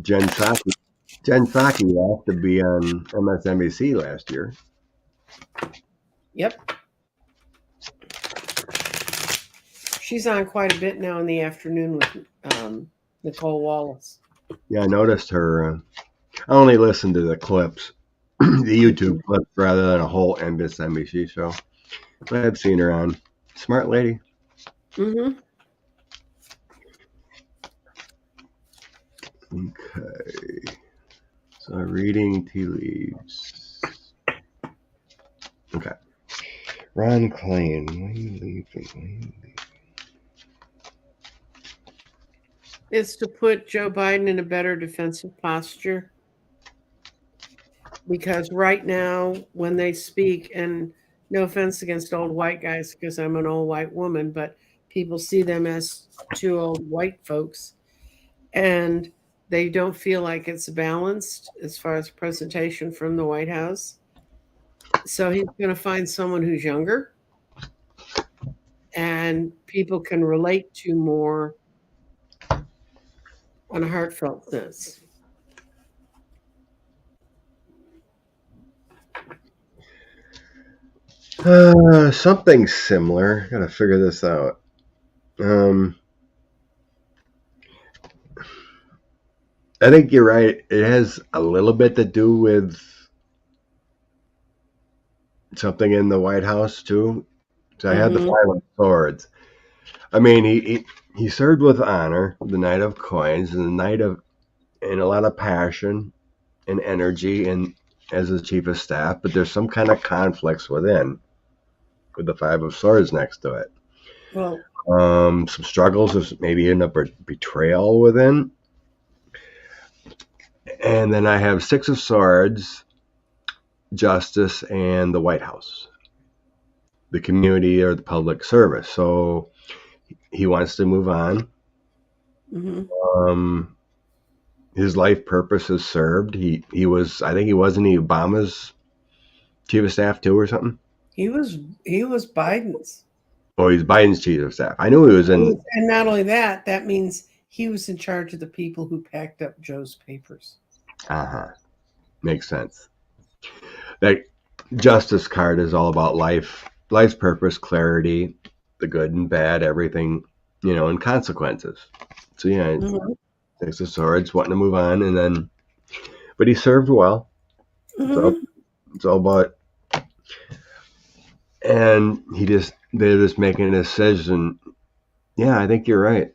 Jen Psaki left to be on MSNBC last year. yep. She's on quite a bit now in the afternoon with Nicole Wallace. Yeah, I noticed her. I only listened to the clips, the YouTube clips, rather than a whole MSNBC show. But I've seen her on. Smart lady. Mm-hmm. Okay. So reading tea leaves. Okay. Ron Klain. Why are you leaving? It's to put Joe Biden in a better defensive posture. Because right now, when they speak, and no offense against old white guys, because I'm an old white woman, but people see them as two old white folks, and they don't feel like it's balanced as far as presentation from the White House. So he's going to find someone who's younger and people can relate to more on a heartfeltness. Something similar. Gotta figure this out. I think you're right. It has a little bit to do with something in the White House too. So I had the Mm-hmm. Five of Swords. I mean, he served with honor, the Knight of Coins, and the Knight of, and a lot of passion and energy, and as the Chief of Staff. But there's some kind of conflicts within, with the Five of Swords next to it. Well, Some struggles of maybe in a betrayal within, and then I have Six of Swords, Justice, and the White House, the community or the public service. So he wants to move on. mm-hmm. Um, his life purpose is served. He was, I think he wasn't he Obama's chief of staff too or something. He was Biden's. Oh, he's Biden's chief of staff. I knew he was in. And not only that, that means he was in charge of the people who packed up Joe's papers. Uh-huh. Makes sense. That justice card is all about life's purpose, clarity, the good and bad, everything, and consequences. So yeah, Mm-hmm. Six of Swords, wanting to move on, and then, but he served well. Mm-hmm. So it's all about, and they're just making a decision. Yeah, I think you're right.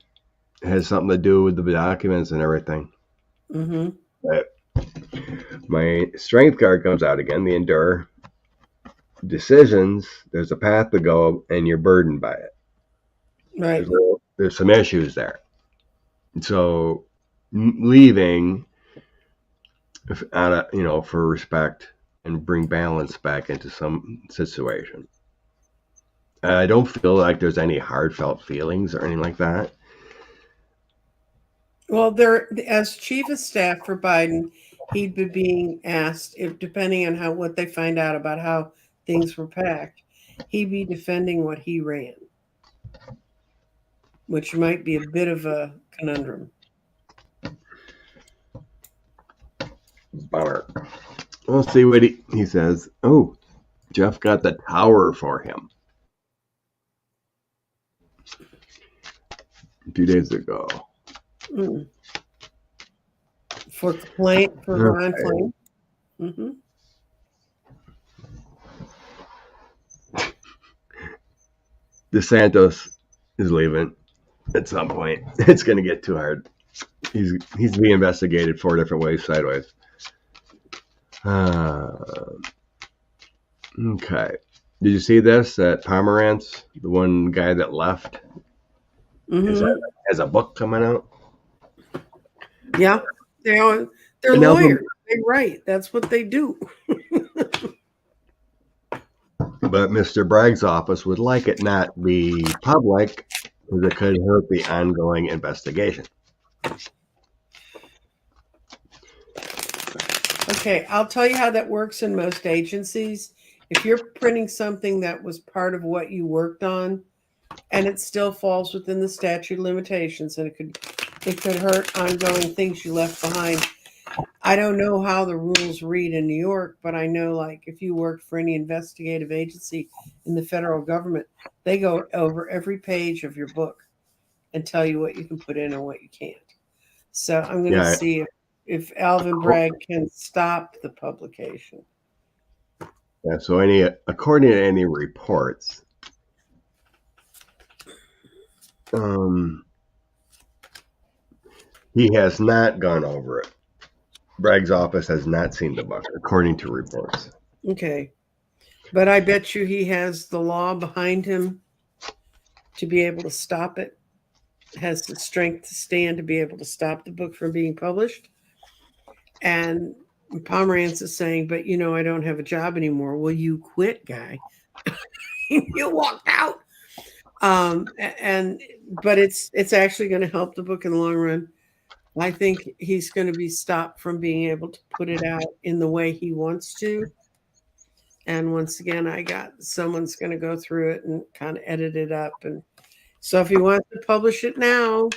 It has something to do with the documents and everything. Mm-hmm. But my strength card comes out again, the endure. Decisions, there's a path to go, and you're burdened by it. Right. There's some issues there. So leaving out of, for respect and bring balance back into some situation. I don't feel like there's any heartfelt feelings or anything like that. Well, as chief of staff for Biden, he'd be being asked, if depending on what they find out about how things were packed, he'd be defending what he ran, which might be a bit of a conundrum. Bummer. We'll see what he says. Oh, Jeff got the tower for him a few days ago. Mm. For Ron Flame. Mm-hmm. DeSantos is leaving at some point. It's going to get too hard. He's being investigated 4 different ways sideways. Okay. Did you see this? That Pomerantz, the one guy that left, has a book coming out? Yeah. They're lawyers. They write. That's what they do. But Mr. Bragg's office would like it not be public because it could hurt the ongoing investigation. Okay, I'll tell you how that works in most agencies. If you're printing something that was part of what you worked on and it still falls within the statute of limitations and it could hurt ongoing things you left behind. I don't know how the rules read in New York, but I know, like, if you worked for any investigative agency in the federal government, they go over every page of your book and tell you what you can put in and what you can't. So I'm going to see if Alvin Bragg can stop the publication. Yeah, so according to any reports, he has not gone over it. Bragg's office has not seen the book, according to reports. Okay. But I bet you he has the law behind him to be able to stop it, has the strength to stand to be able to stop the book from being published. And Pomerantz is saying, but I don't have a job anymore. Well, you quit, guy. You walked out. But it's actually going to help the book in the long run. I think he's going to be stopped from being able to put it out in the way he wants to. And once again, someone's going to go through it and kind of edit it up. And so if he wants to publish it now,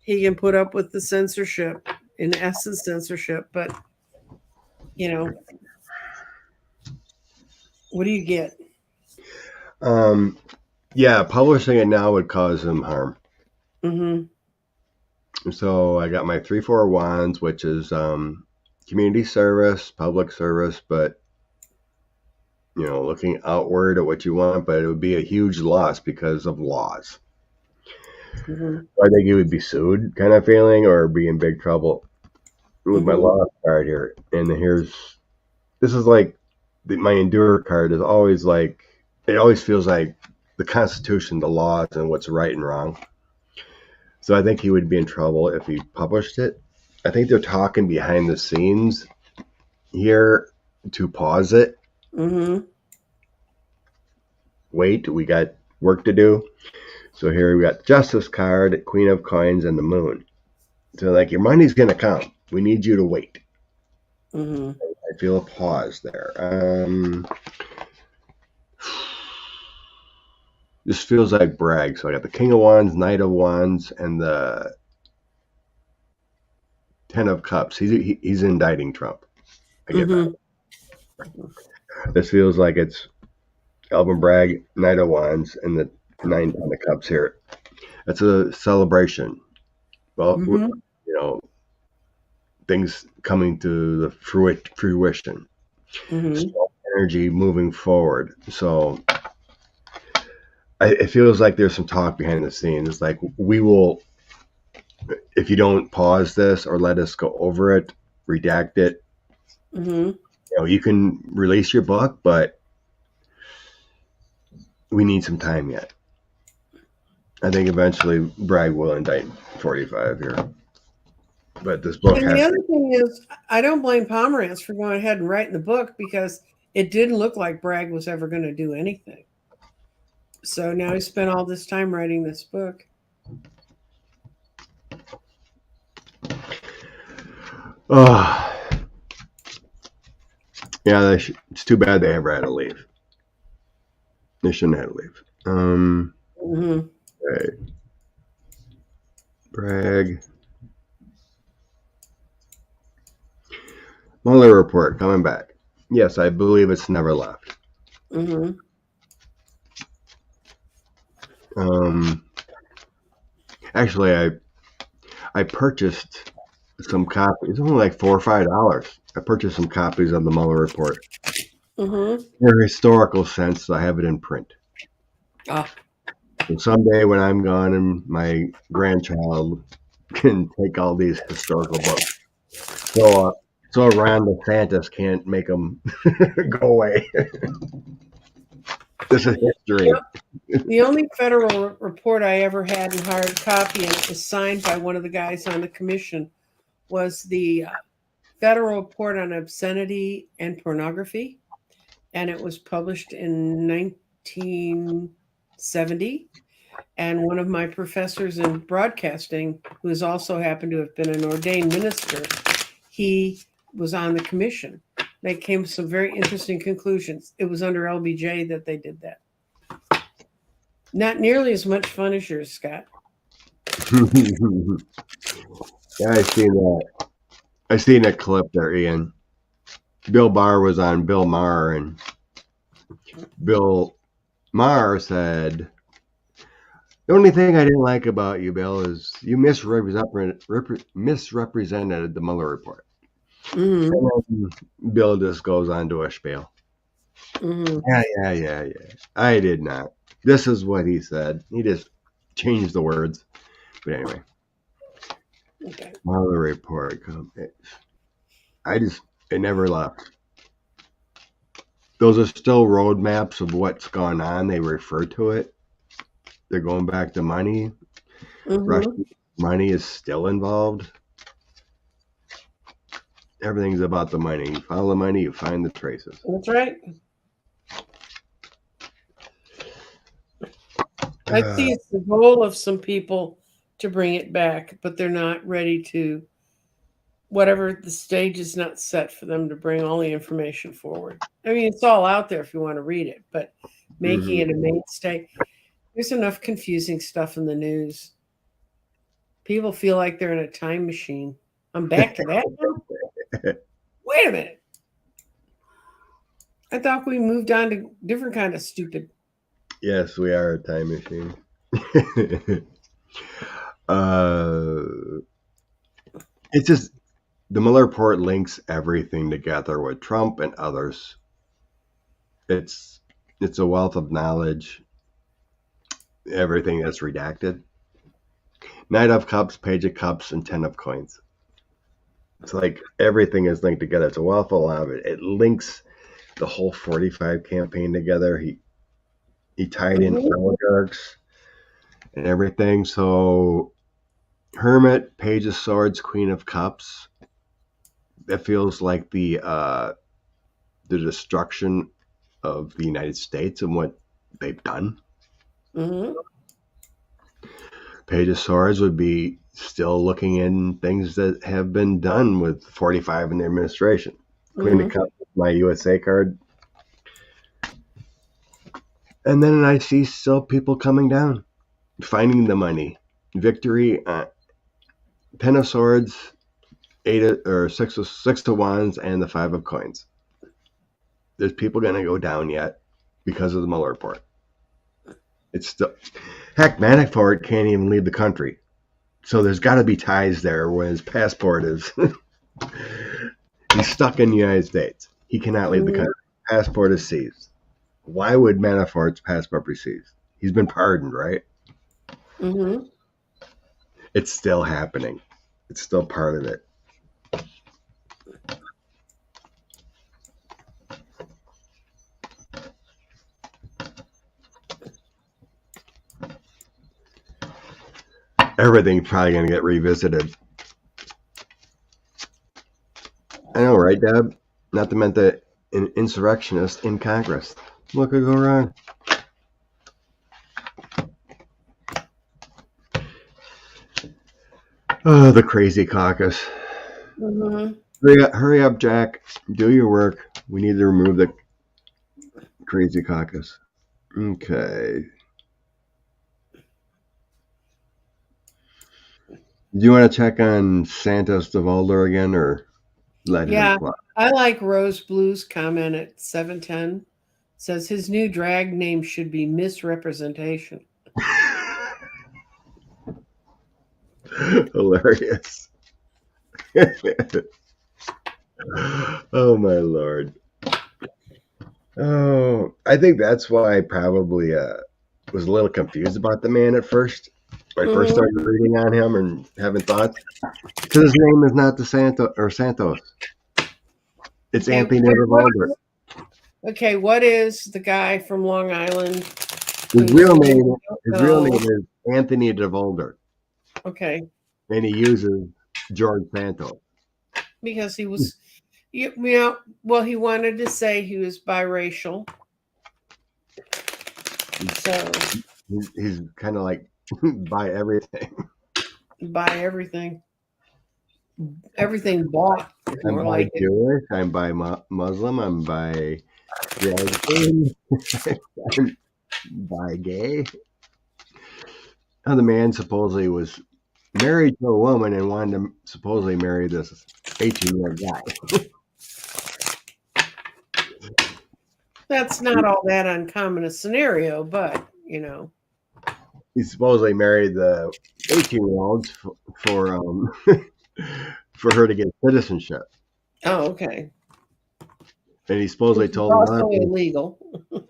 he can put up with the censorship, in essence, censorship. But, what do you get? Yeah, publishing it now would cause him harm. Mm-hmm. So I got my 3-4 wands, which is community service, public service, but looking outward at what you want, but it would be a huge loss because of laws. Mhm. I think he would be sued, kind of feeling, or be in big trouble with my Mhm. law card here. And this is like my endure card is always like, it always feels like the Constitution, the laws, and what's right and wrong. So I think he would be in trouble if he published it. I think they're talking behind the scenes here to pause it. Mhm. Wait, we got work to do. So here we got the Justice card, Queen of Coins, and the Moon. So like your money's gonna come. We need you to wait. Mhm. I feel a pause there. This feels like brag. So I got the King of Wands, Knight of Wands, and the Ten of Cups. He's indicting Trump. I get that. Mhm. This feels like it's Alvin Bragg, Knight of Wands, and the Ten of Cups here. That's a celebration. Well, Mhm. things coming to the fruition. Mhm. So energy moving forward. So it feels like there's some talk behind the scenes. It's like we will, if you don't pause this or let us go over it, redact it. Mhm. You can release your book, but we need some time yet. I think eventually Bragg will indict 45 here. But this book And the has other thing is, I don't blame Pomerantz for going ahead and writing the book because it didn't look like Bragg was ever going to do anything. So now he spent all this time writing this book. Oh, yeah, it's too bad they ever had to leave. They shouldn't have had to leave. Mhm. Right. Bragg. Mueller report coming back. Yes, I believe it's never left. Mhm. Um, Actually, I purchased some copies. It's only like $4 or $5. I purchased some copies of the Mueller report. Mhm. In a historical sense, I have it in print. Ah. So someday when I'm gone and my grandchild can take all these historical books, so Ron Santos can't make them go away. This is history. The only federal report I ever had in hard copy, and it was signed by one of the guys on the commission, was the federal report on obscenity and pornography, and it was published in 1970. And one of my professors in broadcasting, who has also happened to have been an ordained minister, he was on the commission. They came to some very interesting conclusions. It was under LBJ that they did that. Not nearly as much fun as yours, Scott. Yeah, I seen that. I seen a clip there, Ian. Bill Barr was on Bill Maher, and Bill Maher said, "The only thing I didn't like about you, Bill, is you misrepresented the Mueller report." Mm-hmm. And then Bill just goes on to a spiel. Mm-hmm. Yeah. I did not. This is what he said. He just changed the words. But anyway, Okay. Mueller report. It never left. Those are still roadmaps of what's gone on. They refer to it. They're going back to money. Mm-hmm. Russian money is still involved. Everything's about the money. You follow the money, you find the traces. That's right. I Uh, see it's the goal of some people to bring it back, but they're not ready to, whatever the stage is not set for them to bring all the information forward. I mean, it's all out there if you want to read it, but making mhm. it a mainstay, there's enough confusing stuff in the news. People feel like they're in a time machine. I'm back to that now? Wait a minute. I thought we moved on to different kind of stupid. Yes, we are a time machine. uh, it's just the Mueller report links everything together with Trump and others. It's a wealth of knowledge. Everything that's redacted. Knight of Cups, Page of Cups, and Ten of Coins. It's like everything is linked together. It's a wealth of it. It links the whole 45 campaign together. He tied in oligarchs and everything. So Hermit, Page of Swords, Queen of Cups. That feels like the destruction of the United States and what they've done. Mm-hmm. Page of Swords would be still looking in things that have been done with 45 in the administration. Queen of Cups, my USA card. And then I see still people coming down, finding the money. Victory, Ten of Swords, six of Wands, and the Five of Coins. There's people going to go down yet because of the Mueller report. It's still, heck, Manafort can't even leave the country. So there's got to be ties there when his passport is, he's stuck in the United States. He cannot leave the country. Passport is seized. Why would Manafort's passport be seized? He's been pardoned, right? Mm-hmm. It's still happening. It's still part of it. Everything's probably going to get revisited. I know, right, Deb? Not to mention an insurrectionist in Congress. What could go wrong? Oh, the crazy caucus. Mm-hmm. Hurry up, Jack. Do your work. We need to remove the crazy caucus. Okay. Do you want to check on Santos DeVolder again, or let him fly? I like Rose Blue's comment at 710. Says his new drag name should be misrepresentation. Hilarious. Oh my lord. Oh, I think that's why I probably was a little confused about the man at first. When I first started reading on him and having thoughts, because his name is not Santos. It's Anthony DeVolder. Okay, what is the guy from Long Island? His real name is Anthony DeVolder. Okay. And he uses George Santos. Because he was, well, he wanted to say he was biracial. So he's kind of like by everything. By everything. Everything bought. I'm by Jewish. I'm by Muslim. I'm by I'm by gay. Now the man supposedly was married to a woman and wanted to supposedly marry this 18-year-old guy. That's not all that uncommon a scenario, but he supposedly married the 18-year-olds for for her to get citizenship. Oh, okay. And he supposedly told also illegal.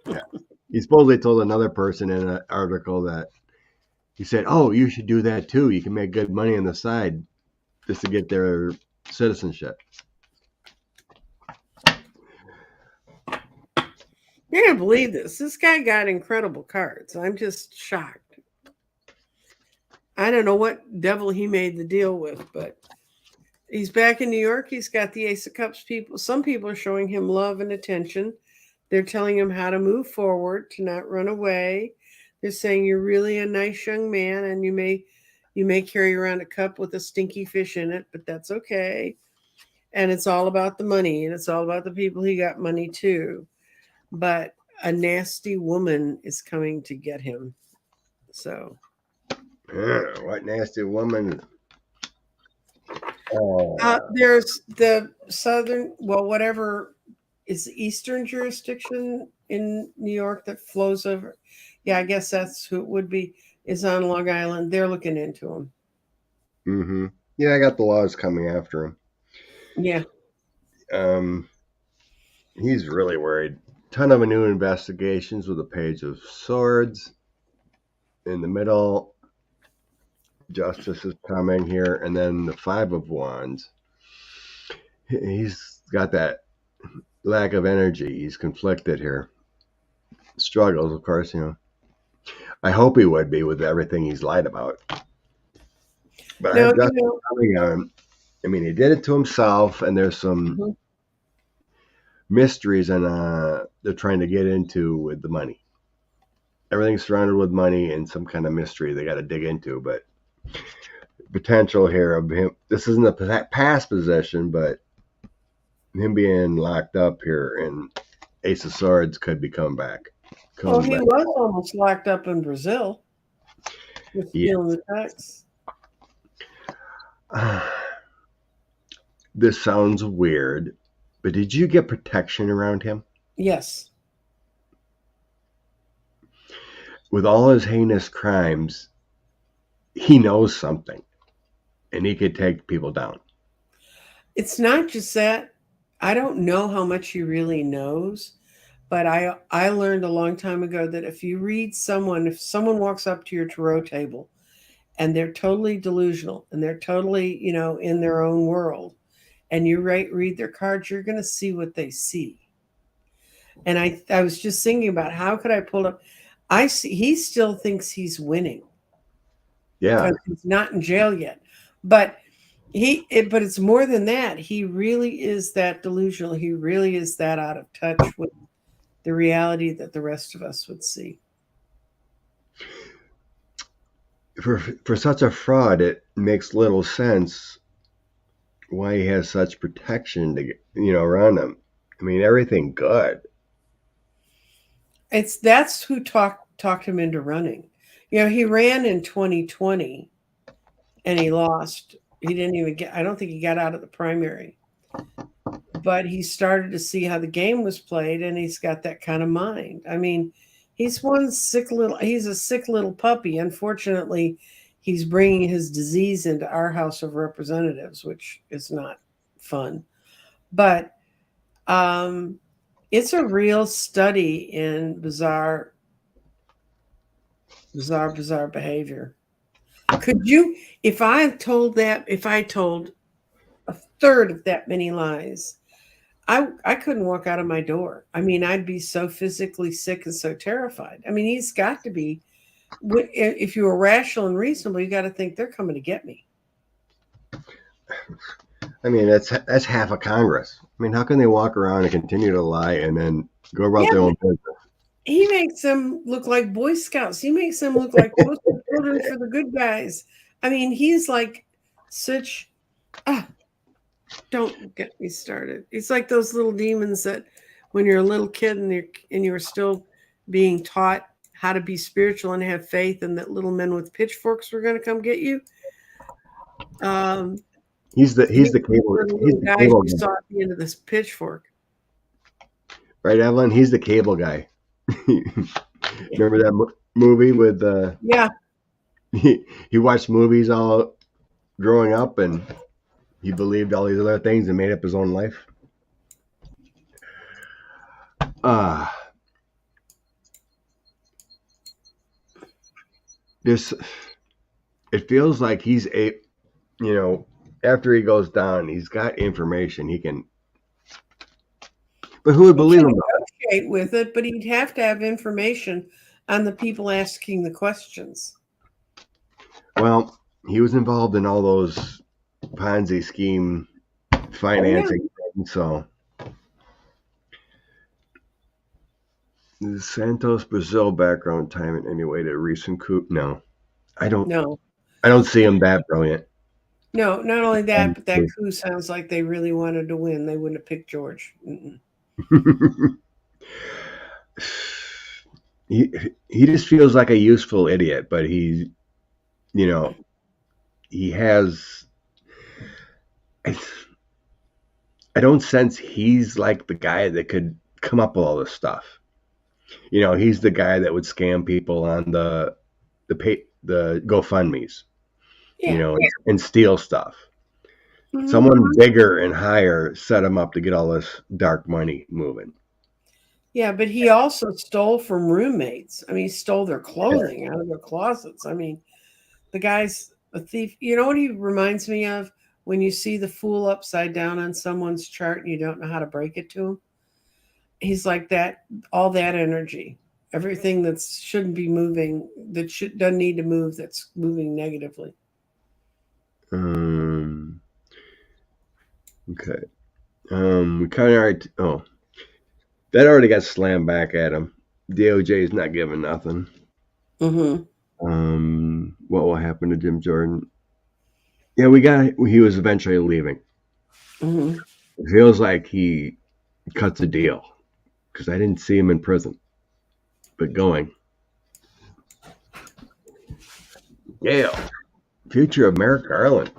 Yeah. He supposedly told another person in an article that he said, "Oh, you should do that too. You can make good money on the side just to get their citizenship." You're gonna believe this. This guy got incredible cards. I'm just shocked. I don't know what devil he made the deal with, but he's back in New York. He's got the Ace of Cups people. Some people are showing him love and attention. They're telling him how to move forward, to not run away. They're saying you're really a nice young man, and you may carry around a cup with a stinky fish in it, but that's okay. And it's all about the money, and it's all about the people he got money to. But a nasty woman is coming to get him. So, what nasty woman? There's the southern, whatever is the eastern jurisdiction in New York that flows over. Yeah, I guess that's who it would be. Is on Long Island. They're looking into him. Mm-hmm. Yeah, I got the laws coming after him. Yeah. He's really worried ton of new investigations with a page of swords. In the middle, justice is coming here, and then the five of wands. He's got that lack of energy. He's conflicted here. Struggles, of course, I hope he would be with everything he's lied about. But No, justice coming on. I mean, he did it to himself, and there's some mysteries and they're trying to get into with the money. Everything's surrounded with money and some kind of mystery they got to dig into. But potential here of him, this isn't a past position, but him being locked up here and Ace of Swords could be coming back. Well, he was almost locked up in Brazil with stealing the tax. This sounds weird, but did you get protection around him? Yes. With all his heinous crimes, he knows something, and he could take people down. It's not just that. I don't know how much he really knows, but I learned a long time ago that if someone walks up to your tarot table and they're totally delusional and they're totally, in their own world, and you read their cards, you're going to see what they see. And I was just thinking about how could I pull up. He still thinks he's winning. Yeah. Because he's not in jail yet. But it's more than that. He really is that delusional. He really is that out of touch with the reality that the rest of us would see. For such a fraud, it makes little sense why he has such protection to around him. I mean, everything good. That's who talked him into running. He ran in 2020 and he lost. He didn't even I don't think he got out of the primary. But he started to see how the game was played, and he's got that kind of mind. I mean, he's a sick little puppy. Unfortunately, he's bringing his disease into our House of Representatives, which is not fun. But it's a real study in bizarre behavior. Could you, if I told a third of that many lies, I couldn't walk out of my door. I mean, I'd be so physically sick and so terrified. I mean, he's got to be, if you were rational and reasonable, you got to think they're coming to get me. I mean, that's half of Congress. I mean, how can they walk around and continue to lie and then go about their own business? He makes them look like Boy Scouts. He makes them look like poster children for the good guys. I mean, he's like such. Don't get me started. It's like those little demons that when you're a little kid and you're still being taught how to be spiritual and have faith, and that little men with pitchforks were going to come get you. He's the cable. He's the cable guy. Saw at the end of this pitchfork. Right, Evelyn? He's the cable guy. Remember that movie with yeah. He watched movies all growing up, and he believed all these other things and made up his own life. It feels like he's after he goes down, he's got information he can. But who would believe him? Negotiate with it, but he'd have to have information on the people asking the questions. Well, he was involved in all those Ponzi scheme financing things, so the Santos Brazil background time in any way to a recent coup? No, I don't. No, I don't see him that brilliant. No, not only that, but that coup sounds like they really wanted to win. They wouldn't have picked George. He just feels like a useful idiot, but he has. I don't sense he's like the guy that could come up with all this stuff. He's the guy that would scam people on the GoFundMe's, and steal stuff. Mm-hmm. Someone bigger and higher set him up to get all this dark money moving. Yeah, but he also stole from roommates. I mean, he stole their clothing out of their closets. I mean, the guy's a thief. You know what he reminds me of? When you see the fool upside down on someone's chart and you don't know how to break it to him. He's like that, all that energy. Everything that shouldn't be moving, doesn't need to move, that's moving negatively. Okay. We kind of already. Oh, that already got slammed back at him. DOJ is not giving nothing. Mm-hmm. What will happen to Jim Jordan? Yeah, he was eventually leaving. Mm-hmm. It feels like he cuts a deal because I didn't see him in prison, but going. Yale, future of Merrick Garland.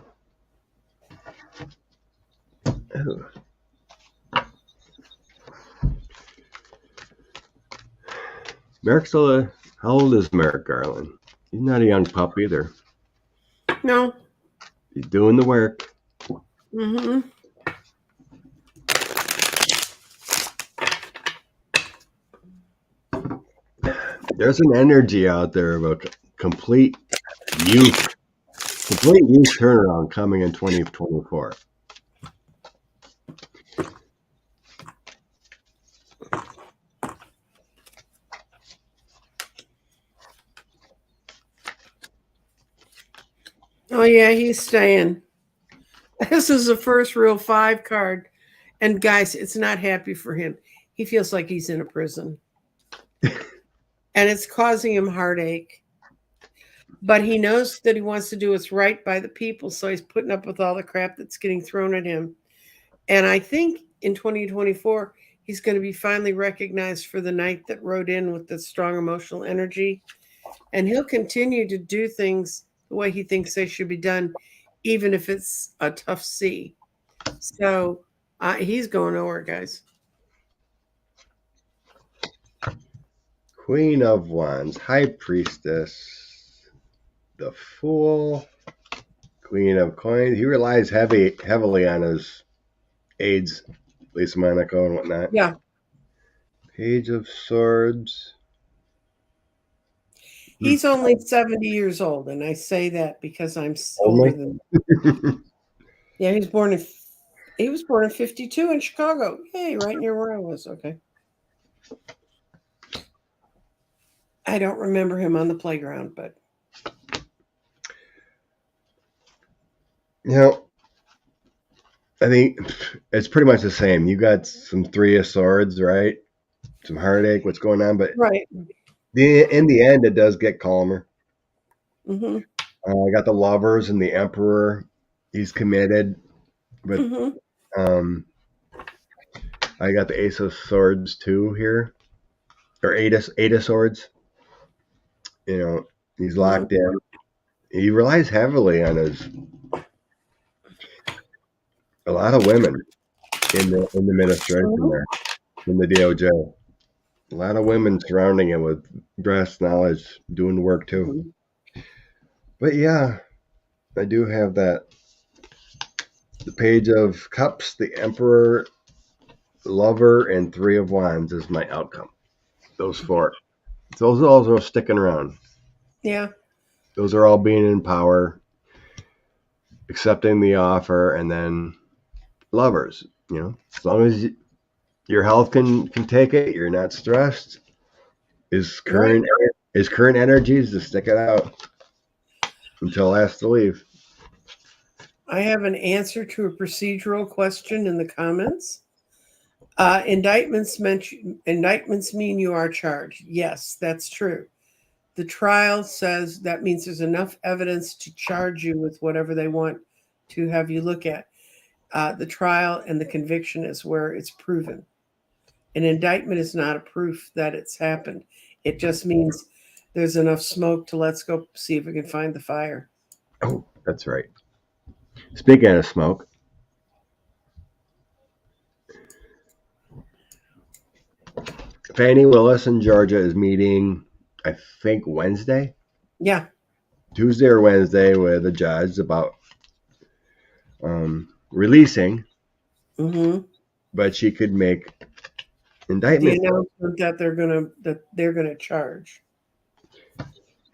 Ugh. Merrick's still how old is Merrick Garland? He's not a young pup either. No. He's doing the work. Mm-hmm. There's an energy out there about complete youth turnaround coming in 2024. Oh yeah, he's staying. This is the first real 5 card. And guys, it's not happy for him. He feels like he's in a prison. And it's causing him heartache. But he knows that he wants to do what's right by the people, so he's putting up with all the crap that's getting thrown at him. And I think in 2024, he's going to be finally recognized for the knight that rode in with the strong emotional energy. And he'll continue to do things the way he thinks they should be done, even if it's a tough C. So he's going nowhere, guys. Queen of Wands, High Priestess, the Fool, Queen of Coins. He relies heavily on his aides, Lisa Monaco and whatnot. Yeah. Page of Swords. He's only 70 years old, and I say that because I'm older than Yeah, he was born in 52 in Chicago. Hey, right near where I was. Okay. I don't remember him on the playground, but I think it's pretty much the same. You got some 3 of Swords, right? Some heartache, what's going on, but right. in the end, it does get calmer. Mm-hmm. I got the Lovers and the Emperor. He's committed, but I got the Ace of Swords too here, or Eight of Swords. He's locked in. He relies heavily on a lot of women in the administration there, in the DOJ. A lot of women surrounding him with breast knowledge, doing the work too. But yeah, I do have that. The Page of Cups, the Emperor, Lover, and 3 of Wands is my outcome. Those 4. Those are also sticking around. Yeah. Those are all being in power, accepting the offer, and then Lovers. As long as your health can take it, you're not stressed. Is current energies to stick it out until asked to leave. I have an answer to a procedural question in the comments. Indictments mean you are charged. Yes, that's true. The trial says that means there's enough evidence to charge you with whatever they want to have you look at. The trial and the conviction is where it's proven. An indictment is not a proof that it's happened. It just means there's enough smoke to let's go see if we can find the fire. Oh, that's right. Speaking of smoke, Fani Willis in Georgia is meeting, I think, Wednesday? Yeah. Tuesday or Wednesday with a judge about releasing, but she could make indictment. announcement that they're gonna charge.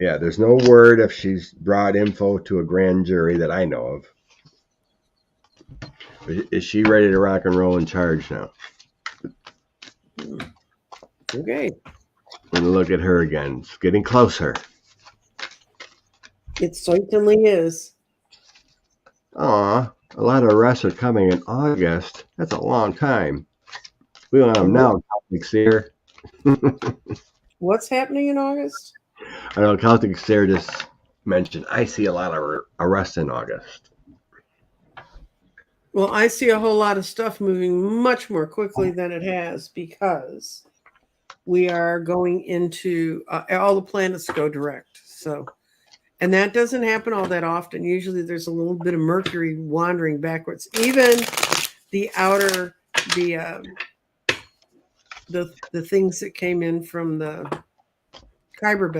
Yeah, there's no word if she's brought info to a grand jury that I know of. Is she ready to rock and roll and charge now? Okay. And look at her again. It's getting closer. It certainly is. Aw, a lot of arrests are coming in August. That's a long time. We don't have them now, Celtic Seer. What's happening in August? I know Celtic Seer just mentioned I see a lot of arrests in August. Well, I see a whole lot of stuff moving much more quickly than it has because we are going into all the planets go direct. So, and that doesn't happen all that often. Usually there's a little bit of Mercury wandering backwards. Even the outer, the things that came in from the Kuiper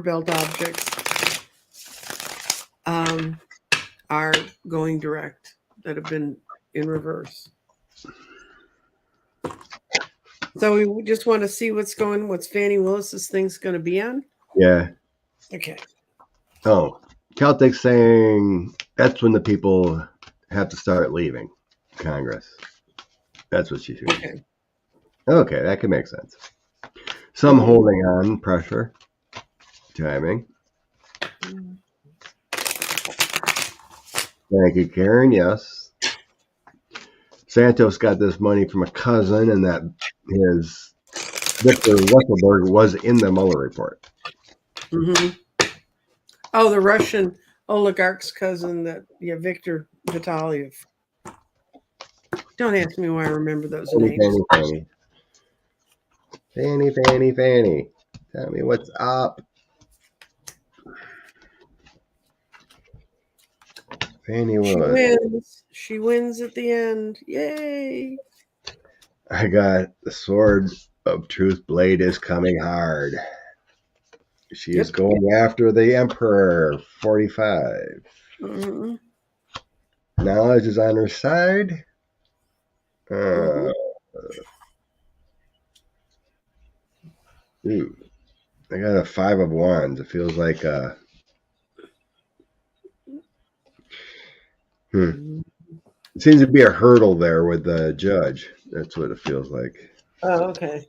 Belt objects are going direct that have been in reverse. So we just want to see what's Fannie Willis's thing's going to be on. Yeah. Okay. Oh, Celtic's saying that's when the people have to start leaving Congress. That's what she thinks. Okay. Okay, that can make sense. Some holding on, pressure, timing. Thank you, Karen. Yes. Santos got this money from a cousin, and that his Victor Wesselberg was in the Mueller report. Mm-hmm. Oh, the Russian oligarch's cousin, Victor Vitaly. Don't ask me why I remember those names. Fanny. Tell me what's up. Fanny Willis. She wins at the end. Yay. I got the sword of truth blade is coming hard. She is going after the Emperor 45. Mm-hmm. Knowledge is on her side. Ooh, I got a 5 of wands. It feels like it seems to be a hurdle there with the judge. That's what it feels like. Oh, okay.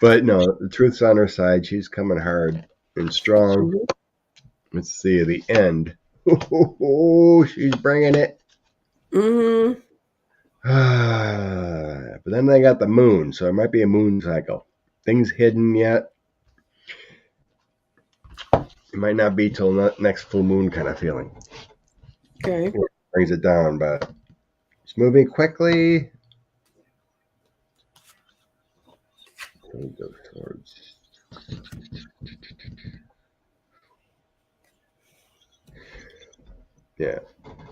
But no, the truth's on her side. She's coming hard and strong. Mm-hmm. Let's see the end. Oh, she's bringing it. Mm-hmm. But then they got the moon, so it might be a moon cycle. Things hidden yet. It might not be till next full moon kind of feeling. Okay. It brings it down, but it's moving quickly. Go towards. Yeah.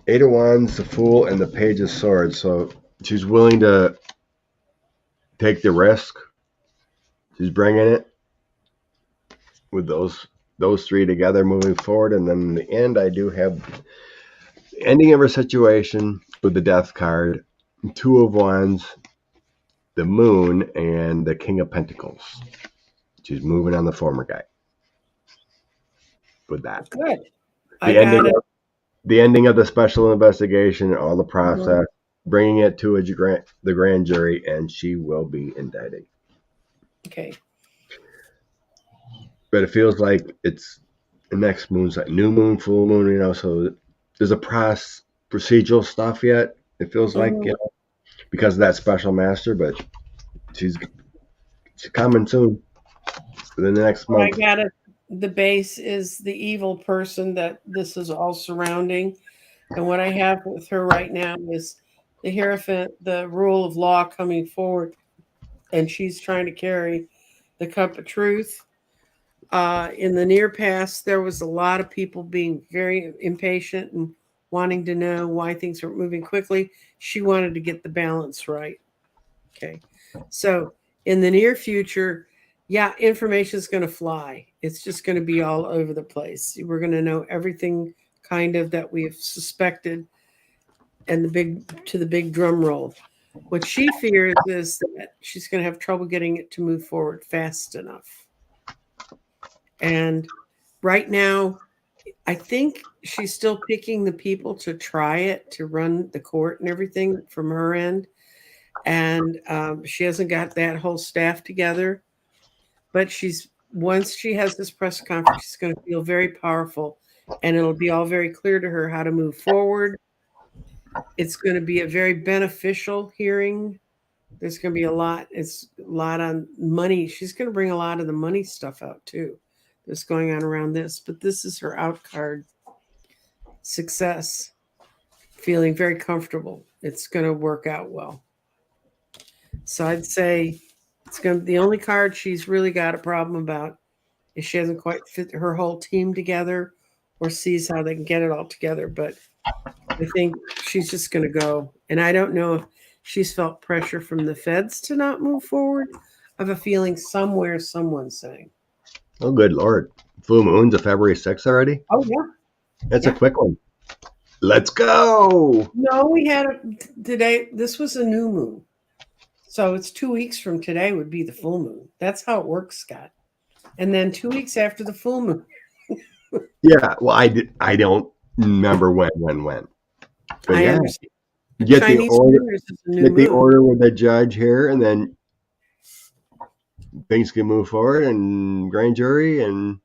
8 of Wands, the Fool, and the Page of Swords. So she's willing to take the risk. She's bringing it with those 3 together moving forward. And then in the end, I do have the ending of her situation with the Death card, 2 of Wands, the Moon, and the King of Pentacles. She's moving on the former guy with that. Good. The ending of the special investigation, all the process, bringing it to the grand jury, and she will be indicted. Okay. But it feels like it's the next moon's like new moon, full moon, so there's a procedural stuff yet. It feels like, because of that special master, but she's coming soon. Within the next month. I got it. The base is the evil person that this is all surrounding. And what I have with her right now is the Hierophant, the rule of law coming forward. And she's trying to carry the cup of truth. In the near past, there was a lot of people being very impatient and wanting to know why things weren't moving quickly. She wanted to get the balance right. Okay. So in the near future, information is going to fly. It's just going to be all over the place. We're going to know everything kind of that we have suspected, and the big drum roll. What she fears is that she's going to have trouble getting it to move forward fast enough. And right now, I think she's still picking the people to try it, to run the court and everything from her end. And she hasn't got that whole staff together. But once she has this press conference, she's going to feel very powerful, and it'll be all very clear to her how to move forward. It's going to be a very beneficial hearing. There's going to be it's a lot on money. She's going to bring a lot of the money stuff out too that's going on around this. But this is her out card. Success, feeling very comfortable. It's going to work out well. So I'd say the only card she's really got a problem about is she hasn't quite fit her whole team together or sees how they can get it all together. But I think she's just going to go. And I don't know if she's felt pressure from the feds to not move forward. I have a feeling somewhere someone's saying. Oh, good Lord. Full moon's of February 6th already? Oh, yeah. That's a quick one. Let's go. No, we had today. This was a new moon. So it's 2 weeks from today would be the full moon. That's how it works, Scott. And then 2 weeks after the full moon. Yeah, well, I don't remember when. But I yeah, understand. get Chinese the order with the judge here, and then things can move forward, and grand jury and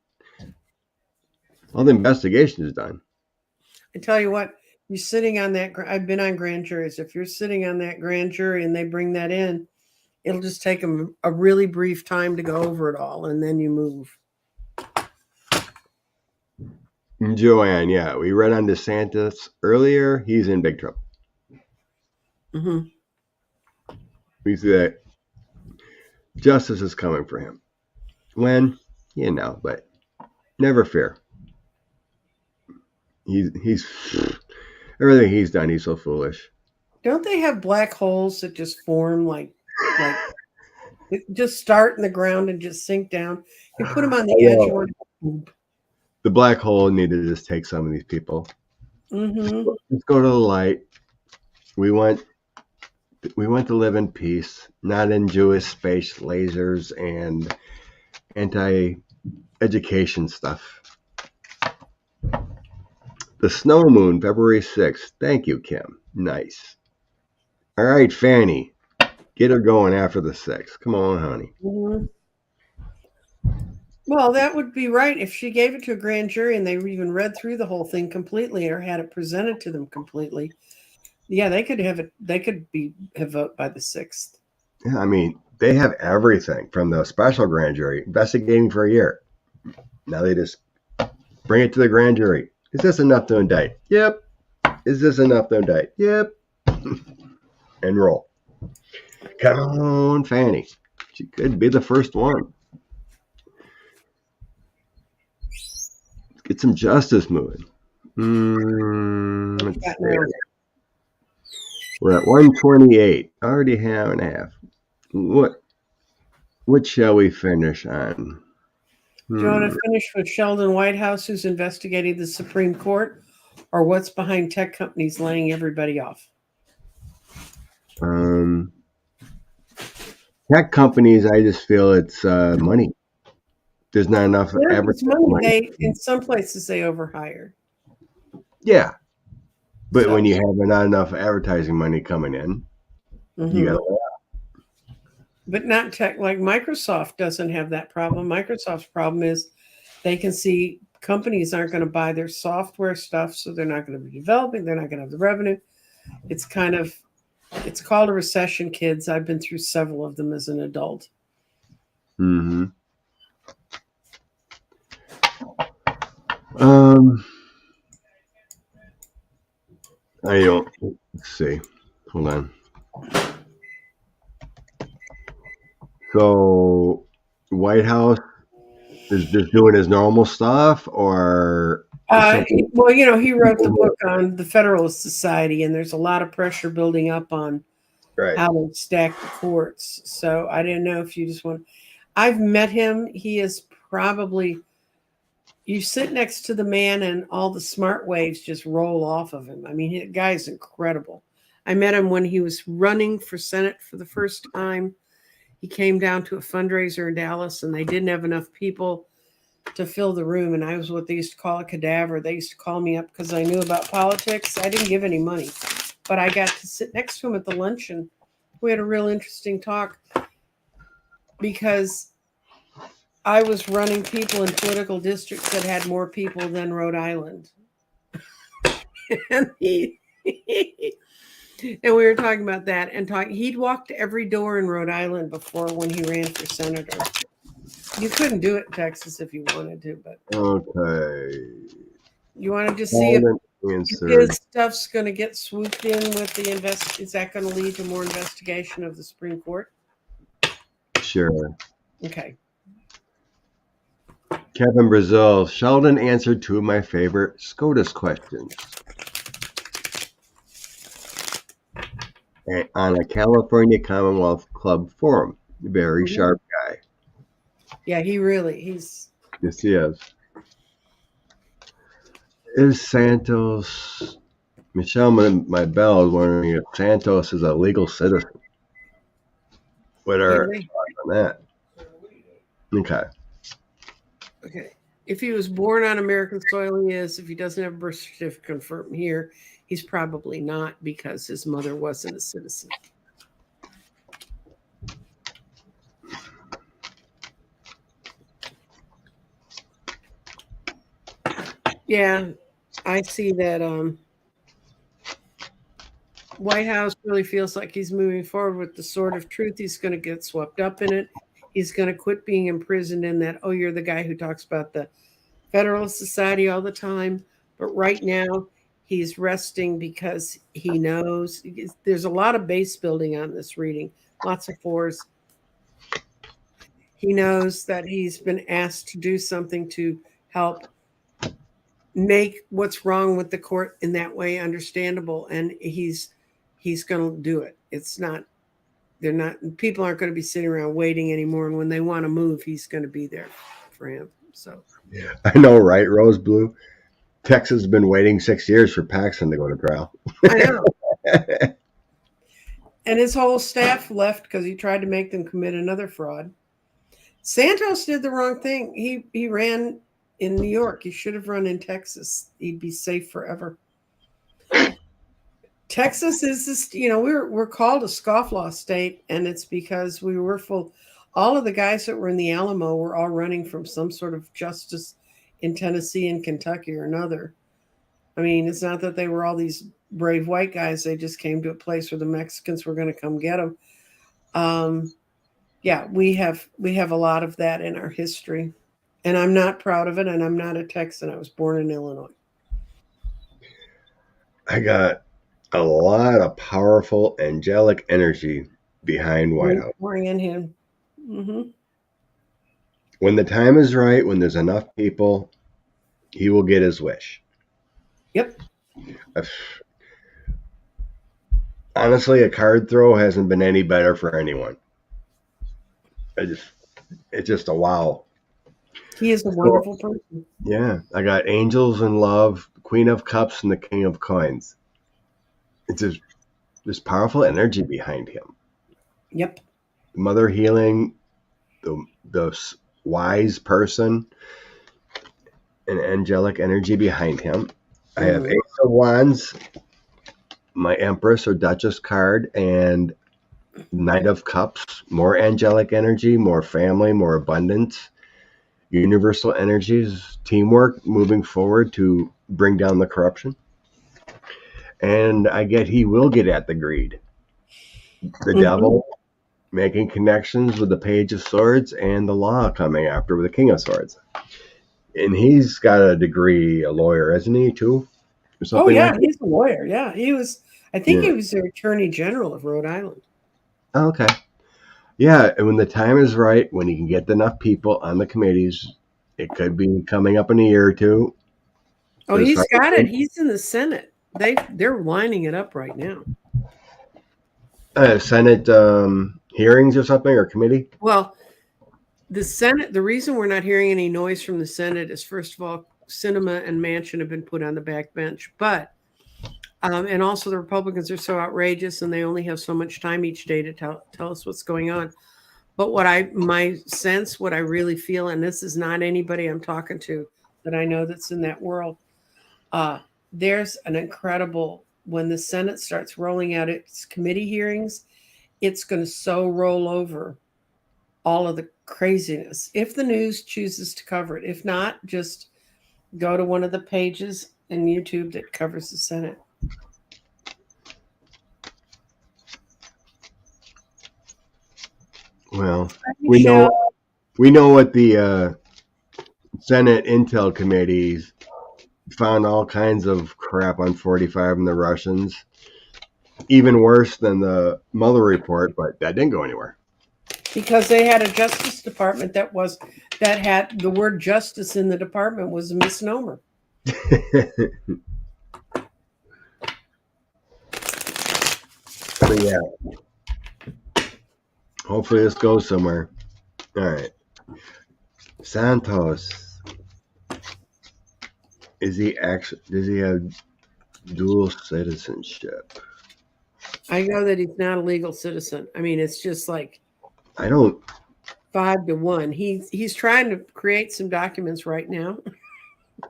all the investigation is done. I tell you what, you're sitting on that. I've been on grand juries. If you're sitting on that grand jury and they bring that in, it'll just take them a really brief time to go over it all, and then you move. Joanne, yeah, we read on DeSantis earlier. He's in big trouble. Mm-hmm. We see that justice is coming for him. When, but never fear. He's everything he's done. He's so foolish. Don't they have black holes that just form like just start in the ground and just sink down? You put them on the edge. The black hole needed to just take some of these people. Mm-hmm. Let's go to the light. We want to live in peace, not in Jewish space lasers and anti-education stuff. The snow moon, February 6th. Thank you, Kim. Nice. All right, Fanny. Get her going after the 6th. Come on, honey. Mm-hmm. Well, that would be right if she gave it to a grand jury and they even read through the whole thing completely or had it presented to them completely. Yeah, they could have it. They could have vote by the 6th. Yeah, I mean, they have everything from the special grand jury investigating for a year. Now they just bring it to the grand jury. Is this enough to indict? Yep. Is this enough to indict? Yep. And roll. Come on, Fanny. She could be the first one. Let's get some justice moving. Let's see. We're at 128. Already half and a half. What shall we finish on? Do you want to finish with Sheldon Whitehouse, who's investigating the Supreme Court, or what's behind tech companies laying everybody off? Tech companies, I just feel it's money. There's not enough advertising money. In some places, they overhire. Yeah. But when you have not enough advertising money coming in, you got to lay off. But not tech, like Microsoft doesn't have that problem. Microsoft's problem is they can see companies aren't going to buy their software stuff, so they're not going to be developing. They're not going to have the revenue. It's called a recession, kids. I've been through several of them as an adult. Mm-hmm. Let's see. Hold on. So, Whitehouse is just doing his normal stuff, or? Well, he wrote the book on the Federalist Society, and there's a lot of pressure building up on how to stack the courts. So I didn't know if you just want. I've met him. He is probably. You sit next to the man, and all the smart waves just roll off of him. I mean, the guy's incredible. I met him when he was running for Senate for the first time. He came down to a fundraiser in Dallas, and they didn't have enough people to fill the room. And I was what they used to call a cadaver. They used to call me up because I knew about politics. I didn't give any money, but I got to sit next to him at the luncheon. We had a real interesting talk because I was running people in political districts that had more people than Rhode Island. And and we were talking about that and he'd walked every door in Rhode Island before when he ran for senator. You couldn't do it in Texas if you wanted to, but Okay. you want to just see if Answer. his stuff's going to get swooped in with the is that going to lead to more investigation of the Supreme Court? Sure. Okay. Kevin Brazil, Sheldon answered two of my favorite SCOTUS questions on a California Commonwealth Club forum. Very sharp guy. Yeah, he's. Yes, he is. Is Santos, Michelle, my bell is wondering if Santos is a legal citizen. What are your thoughts on that? Okay. Okay. If he was born on American soil, he is. If he doesn't have a birth certificate confirmed here, he's probably not because his mother wasn't a citizen. Yeah, I see that Whitehouse really feels like he's moving forward with the sword of truth. He's going to get swept up in it. He's going to quit being imprisoned in that, oh, you're the guy who talks about the Federalist Society all the time. But right now, he's resting because he knows there's a lot of base building on this reading, lots of fours. He knows that he's been asked to do something to help make what's wrong with the court in that way understandable, and he's going to do it. People aren't going to be sitting around waiting anymore, and when they want to move, he's going to be there for him. So I know, right? Rose Blue. Texas has been waiting 6 years for Paxton to go to trial. I know. And his whole staff left because he tried to make them commit another fraud. Santos did the wrong thing. He ran in New York. He should have run in Texas. He'd be safe forever. Texas is this, we're called a scofflaw state, and it's because we were full. All of the guys that were in the Alamo were all running from some sort of justice in Tennessee and Kentucky or another. I mean, it's not that they were all these brave white guys. They just came to a place where the Mexicans were going to come get them. Yeah, we have a lot of that in our history, and I'm not proud of it. And I'm not a Texan. I was born in Illinois. I got a lot of powerful angelic energy behind Whitehouse. Pouring in him. Mm-hmm. When the time is right, when there's enough people, he will get his wish. Yep. Honestly, a card throw hasn't been any better for anyone. It's just a wow. He is a wonderful person. Yeah, I got angels in love, Queen of Cups, and the King of Coins. It's just this powerful energy behind him. Yep. Mother healing, the wise person, and angelic energy behind him. I have Ace of Wands, my Empress or Duchess card, and Knight of Cups. More angelic energy, more family, more abundance, universal energies, teamwork, moving forward to bring down the corruption. And I get he will get at the greed. The devil making connections with the Page of Swords and the law coming after with the King of Swords. And he's got a degree, a lawyer, isn't he, too? Oh, yeah, like he's a lawyer. Yeah, he was. I think he was the Attorney General of Rhode Island. Oh, okay. Yeah, and when the time is right, when he can get enough people on the committees, it could be coming up in a year or two. Oh, he's got it. He's in the Senate. They're lining it up right now. Senate hearings or something, or committee? Well, the Senate, the reason we're not hearing any noise from the Senate is, first of all, Sinema and Manchin have been put on the back bench. But And also, the Republicans are so outrageous, and they only have so much time each day to tell us what's going on. But what I really feel, and this is not anybody I'm talking to that I know that's in that world, there's an incredible, when the Senate starts rolling out its committee hearings, it's going to so roll over all of the craziness. If the news chooses to cover it, if not, just go to one of the pages in YouTube that covers the Senate. Well, we know what the Senate Intel committees found all kinds of crap on 45 and the Russians, even worse than the Mueller report, but that didn't go anywhere. Because they had a Justice Department that had the word justice in the department was a misnomer. But yeah, hopefully this goes somewhere. All right, Santos, does he have dual citizenship? I know that he's not a legal citizen. I mean, it's just like I don't 5 to 1. He's trying to create some documents right now.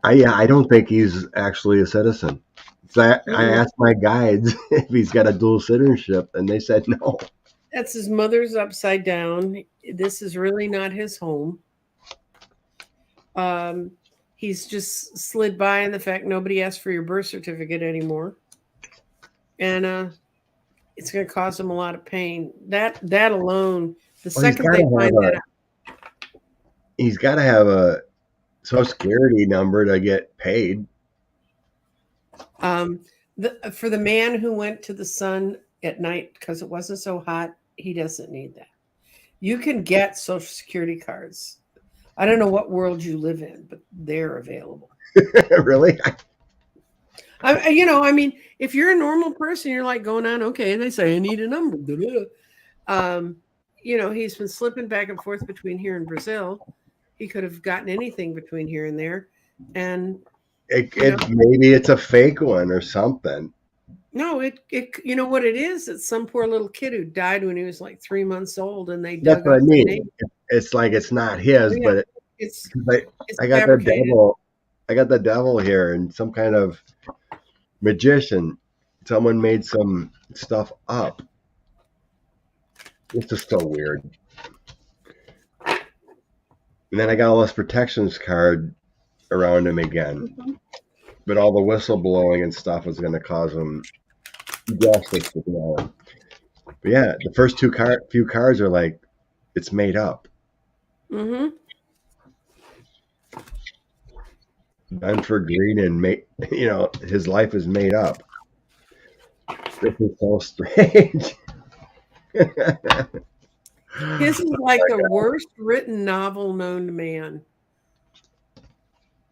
I don't think he's actually a citizen. So I asked my guides if he's got a dual citizenship, and they said no. That's his mother's upside down. This is really not his home. He's just slid by in the fact nobody asks for your birth certificate anymore. And it's going to cause him a lot of pain. That alone, the second they find that out. He's got to have a Social Security number to get paid. For the man who went to the sun at night because it wasn't so hot, he doesn't need that. You can get Social Security cards. I don't know what world you live in, but they're available. Really? I mean, if you're a normal person, you're like going on, okay, and they say, I need a number. He's been slipping back and forth between here and Brazil. He could have gotten anything between here and there. And maybe it's a fake one or something. No, it you know what it is? It's some poor little kid who died when he was like 3 months old, and they dug That's what up I mean. the name. It's like it's not his, but it's I got the devil. I got the devil here, and some kind of magician. Someone made some stuff up. It's just so weird. And then I got all this protections card around him again. Mm-hmm. But all the whistleblowing and stuff is going to cause him justice. But yeah, the first few cards are like, it's made up. Mm-hmm. Done for green and his life is made up. This is so strange. This is like the worst written novel known to man.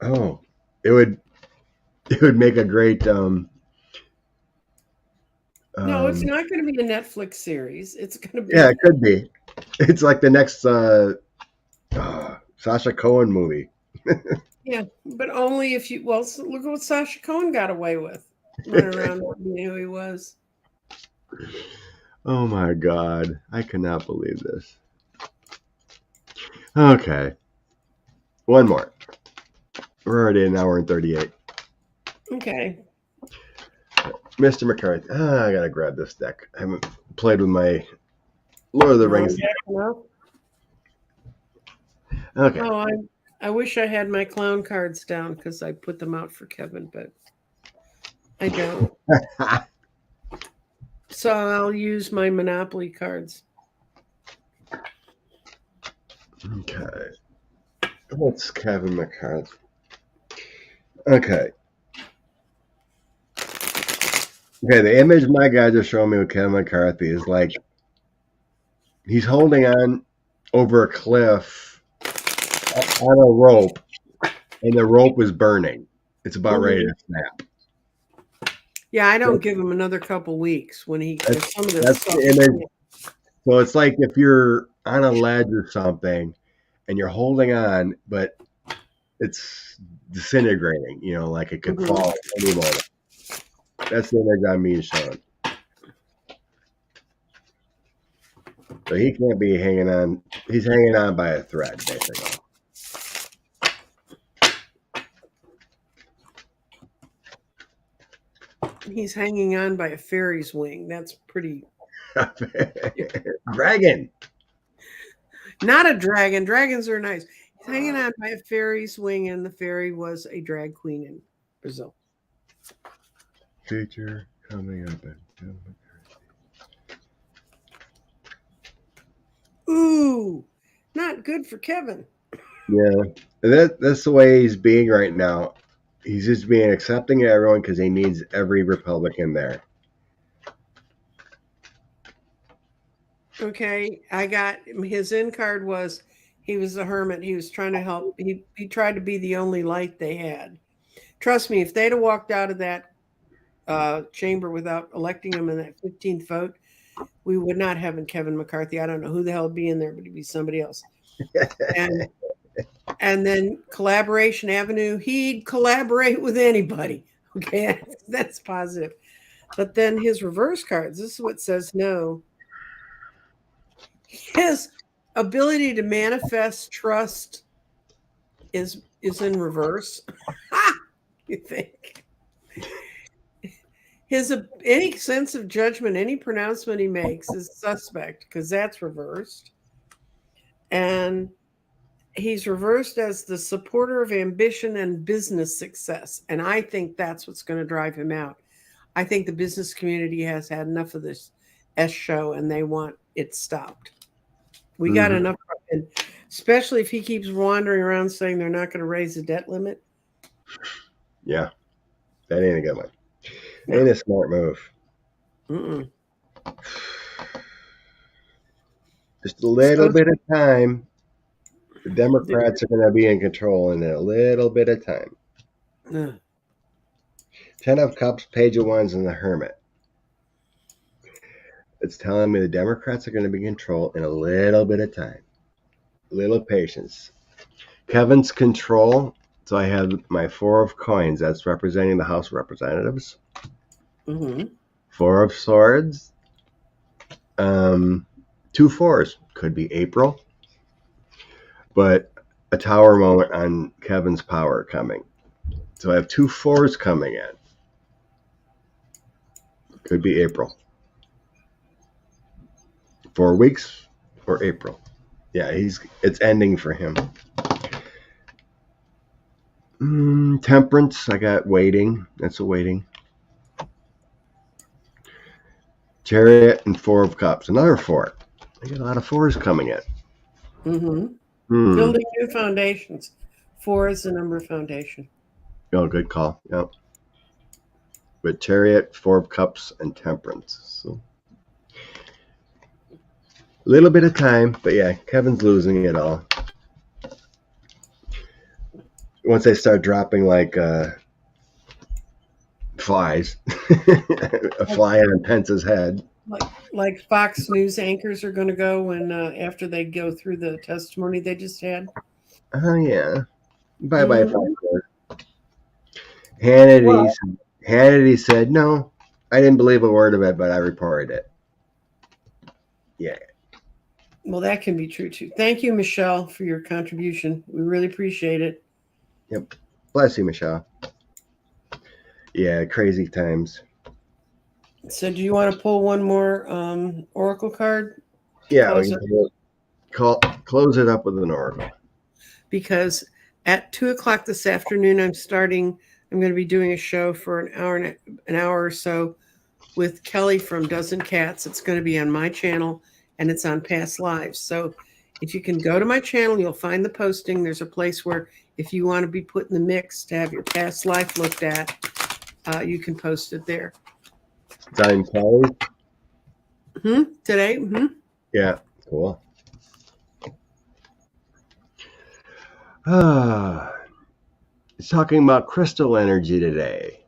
Oh, it would make a great no, it's not going to be a Netflix series. It's going to be it could be. It's like the next Sacha Cohen movie. Yeah, but only if you look at what Sacha Cohen got away with. Running around not being who he was. Oh my God. I cannot believe this. Okay. One more. We're already an hour and 38. Okay. Mr. McCarthy. I gotta grab this deck. I haven't played with my Lord of the Rings. Okay. Oh, I wish I had my clown cards down because I put them out for Kevin, but I don't. So I'll use my Monopoly cards. Okay. What's Kevin McCarthy? Okay. Okay, the image my guys are showing me with Kevin McCarthy is like he's holding on over a cliff on a rope, and the rope is burning. It's about ready to snap. Yeah, I don't give him another couple weeks when he gets some of this that's stuff. The image. So it's like if you're on a ledge or something and you're holding on, but it's disintegrating, like it could fall any moment. That's the image on me and Sean. So he can't be hanging on. He's hanging on by a thread, basically. He's hanging on by a fairy's wing. That's pretty. Dragon. Not a dragon. Dragons are nice. He's hanging on by a fairy's wing, and the fairy was a drag queen in Brazil. Feature coming up. Ooh, not good for Kevin. Yeah, that's the way he's being right now. He's just being accepting of everyone because he needs every Republican there. Okay, I got his end card was he was a hermit. He was trying to help. He tried to be the only light they had. Trust me, if they'd have walked out of that chamber without electing him in that 15th vote, we would not have Kevin McCarthy. I don't know who the hell would be in there, but he'd be somebody else. And then Collaboration Avenue, he'd collaborate with anybody. Okay, that's positive. But then his reverse cards, this is what says no. His ability to manifest trust is in reverse. You think? Any sense of judgment, any pronouncement he makes is suspect because that's reversed. And he's reversed as the supporter of ambition and business success. And I think that's what's going to drive him out. I think the business community has had enough of this S show and they want it stopped. We got enough, and especially if he keeps wandering around saying they're not going to raise the debt limit. Yeah, that ain't a good one. No. Ain't a smart move. Mm-mm. Just a little bit of time. The Democrats are going to be in control in a little bit of time. 10 of Cups, Page of Wands, and the Hermit. It's telling me the Democrats are going to be in control in a little bit of time. A little patience. Kevin's control. So I have my 4 of Coins. That's representing the House of Representatives. 4 of Swords. 2 4s. Could be April. But a Tower moment on Kevin's power coming. So I have 2 4s coming in. Could be April. 4 weeks or April. Yeah, it's ending for him. Temperance, I got waiting. That's a waiting. Chariot and 4 of Cups. Another 4. I got a lot of 4s coming in. Building new foundations. 4 is the number of foundation. Oh, good call. Yep. But Chariot, 4 of Cups, and Temperance. So a little bit of time, but yeah, Kevin's losing it all. Once they start dropping like flies, a fly on Pence's head. Like Fox News anchors are going to go when after they go through the testimony they just had. Oh yeah, bye Fox News. Hannity said no. I didn't believe a word of it, but I reported it. Yeah. Well, that can be true too. Thank you, Michelle, for your contribution. We really appreciate it. Yep. Bless you, Michelle. Yeah, crazy times. So do you want to pull one more oracle card? Yeah, close it up with an oracle. Because at 2:00 this afternoon, I'm going to be doing a show for an hour or so with Kelly from Dozen Cats. It's going to be on my channel and it's on past lives. So if you can go to my channel, you'll find the posting. There's a place where if you want to be put in the mix to have your past life looked at, you can post it there. It's on Kelly? Today? Yeah, cool. It's talking about crystal energy today.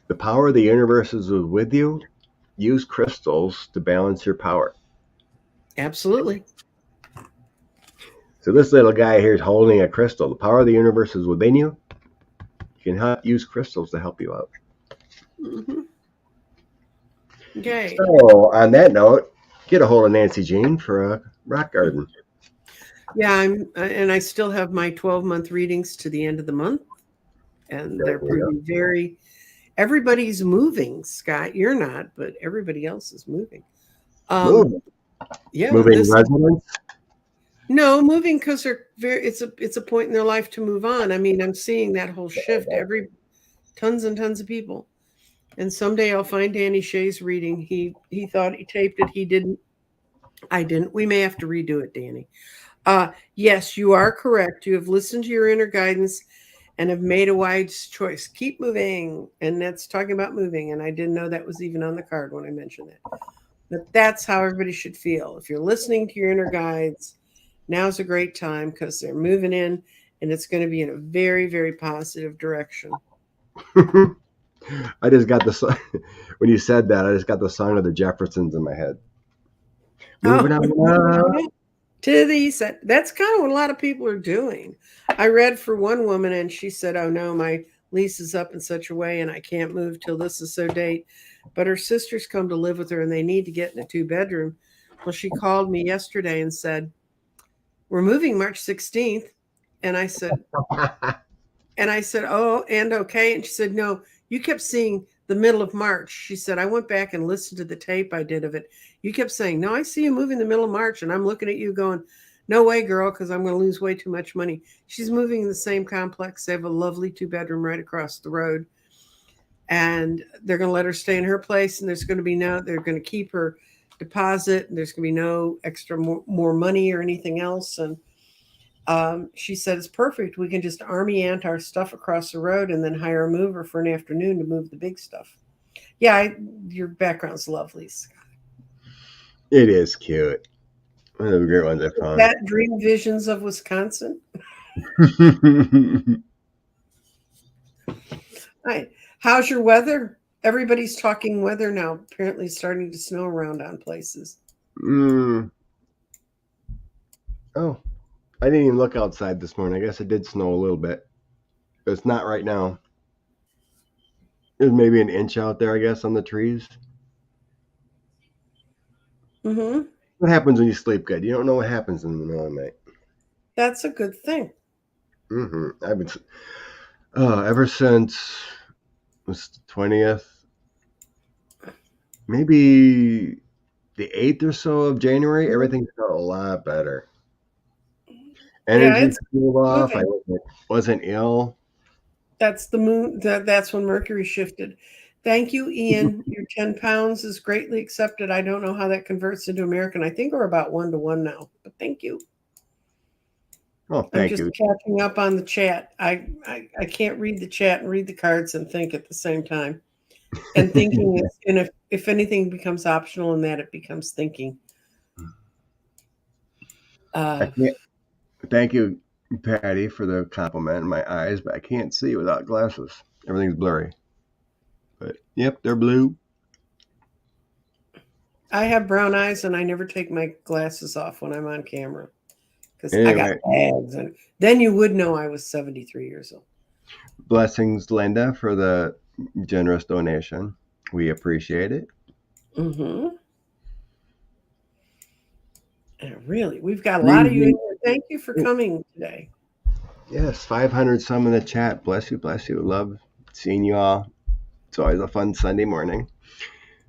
The power of the universe is with you. Use crystals to balance your power. Absolutely. So this little guy here is holding a crystal. The power of the universe is within you. You can use crystals to help you out. Mm-hmm. Okay. So, on that note, get a hold of Nancy Jean for a rock garden. Yeah, and I still have my 12-month readings to the end of the month, and they're proving very. Everybody's moving, Scott. You're not, but everybody else is moving. Moving. Yeah, Moving residents. no moving because they're very. It's a point in their life to move on. I mean, I'm seeing that whole shift. Tons and tons of people, and someday I'll find Danny Shea's reading. He thought he taped it. He didn't. I didn't. We may have to redo it, Danny. Yes, you are correct. You have listened to your inner guidance and have made a wise choice. Keep moving. And that's talking about moving. And I didn't know that was even on the card when I mentioned that. But that's how everybody should feel. If you're listening to your inner guides, now's a great time because they're moving in and it's going to be in a very, very positive direction. I just got the when you said that, I just got the song of the Jeffersons in my head. Moving on. To the east side. That's kind of what a lot of people are doing. I read for one woman and she said, "Oh no, my lease is up in such a way and I can't move till this is so date." But her sisters come to live with her and they need to get in a 2-bedroom. Well, she called me yesterday and said, "We're moving March 16th." And I said, "Oh, and okay." And she said, "No, you kept seeing the middle of March." She said, "I went back and listened to the tape I did of it. You kept saying, 'No, I see you moving the middle of March.' And I'm looking at you going, 'No way, girl, because I'm going to lose way too much money.'" She's moving in the same complex. They have a lovely 2-bedroom right across the road. And they're going to let her stay in her place. And they're going to keep her deposit. And there's going to be no extra more money or anything else. And she said, "It's perfect. We can just army ant our stuff across the road and then hire a mover for an afternoon to move the big stuff." Yeah, your background's lovely, Scott. It is cute. One of the great ones I found. That Dream Visions of Wisconsin. Right. How's your weather? Everybody's talking weather now. Apparently, it's starting to snow around on places. Oh, I didn't even look outside this morning. I guess it did snow a little bit. But it's not right now. There's maybe an inch out there, I guess, on the trees. Mm-hmm. What happens when you sleep good? You don't know what happens in the middle of the night. That's a good thing. Mm-hmm. I've been ever since it was the 20th, maybe the 8th or so of January. Everything felt a lot better. Energy cooled off. I wasn't ill. That's the moon. That's when Mercury shifted. Thank you, Ian. Your 10 pounds is greatly accepted. I don't know how that converts into American. I think we're about 1-to-1 now, but thank you. Oh, thank you. I'm just catching up on the chat. I can't read the chat and read the cards and think at the same time. And thinking is, and if anything becomes optional in that, it becomes thinking. Thank you, Patty, for the compliment in my eyes, but I can't see without glasses. Everything's blurry. But yep, they're blue. I have brown eyes and I never take my glasses off when I'm on camera because Anyway, I got bags. And then you would know I was 73 years old. Blessings, Linda, for the generous donation. We appreciate it. Mm-hmm. Really, we've got a lot of you in here. Thank you for coming today. Yes, 500 some in the chat. Bless you, bless you. Love seeing you all. It's always a fun Sunday morning.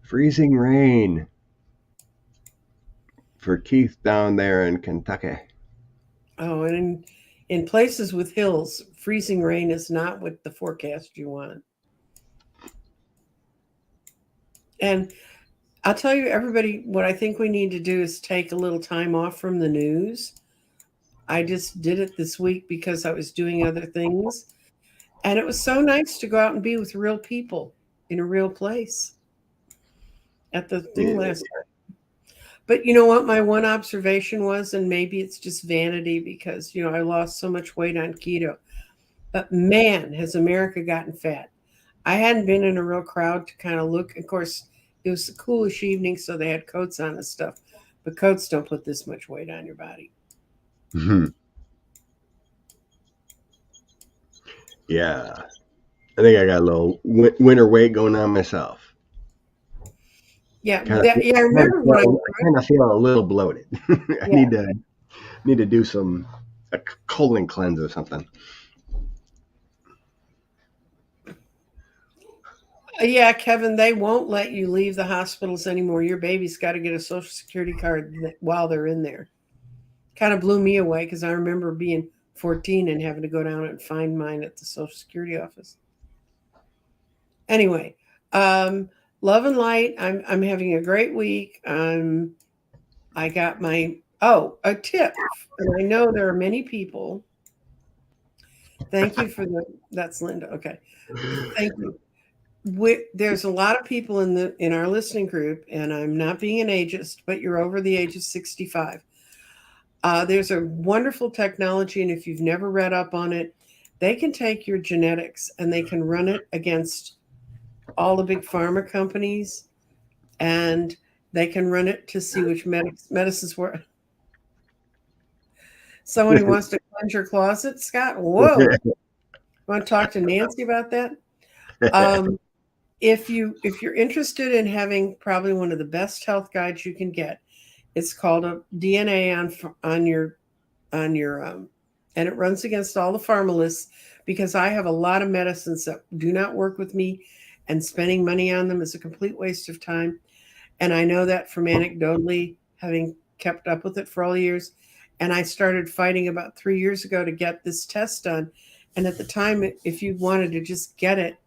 Freezing rain for Keith down there in Kentucky. Oh, and in places with hills, freezing rain is not what the forecast you want. And I'll tell you, everybody, what I think we need to do is take a little time off from the news. I just did it this week because I was doing other things. And it was so nice to go out and be with real people in a real place at the thing last time. But you know what? My one observation was, and maybe it's just vanity because, I lost so much weight on keto. But man, has America gotten fat. I hadn't been in a real crowd to kind of look. Of course, it was the coolish evening, so they had coats on and stuff. But coats don't put this much weight on your body. Mm-hmm. Yeah. I think I got a little winter weight going on myself. Yeah, Kind of, I remember when I was kind of feel a little bloated. I yeah. need to do a colon cleanse or something. Yeah, Kevin, they won't let you leave the hospitals anymore. Your baby's got to get a social security card while they're in there. Kind of blew me away because I remember being 14 and having to go down and find mine at the social security office. Anyway, love and light. I'm having a great week. I got my a tip, and I know there are many people. Thank you for that's Linda. Okay, thank you. There's a lot of people in our listening group, and I'm not being an ageist, but you're over the age of 65. There's a wonderful technology, and if you've never read up on it, they can take your genetics and they can run it against all the big pharma companies, and they can run it to see which medicines work. Someone who wants to cleanse your closet, Scott? Whoa! Want to talk to Nancy about that? Um, if you're interested in having probably one of the best health guides you can get, it's called a DNA on your and it runs against all the pharma lists because I have a lot of medicines that do not work with me, and spending money on them is a complete waste of time. And I know that from anecdotally having kept up with it for all the years. And I started fighting about 3 years ago to get this test done. And at the time, if you wanted to just get it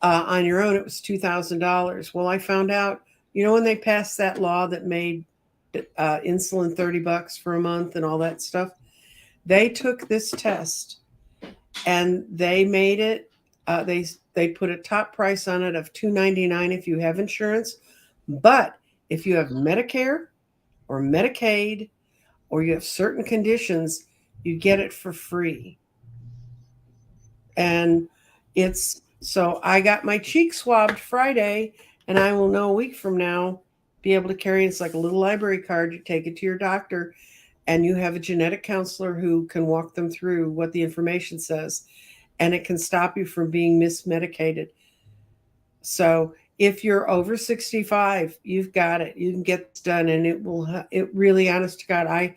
on your own, it was $2,000. Well, I found out, when they passed that law that made insulin $30 for a month and all that stuff, they took this test and they made it. They put a top price on it of $299 if you have insurance, but if you have Medicare or Medicaid or you have certain conditions, you get it for free. And so I got my cheek swabbed Friday, and I will know a week from now be able to carry it's like a little library card. You take it to your doctor, and you have a genetic counselor who can walk them through what the information says, and it can stop you from being mismedicated. So if you're over 65, you've got it. You can get this done, and it really, honest to God, I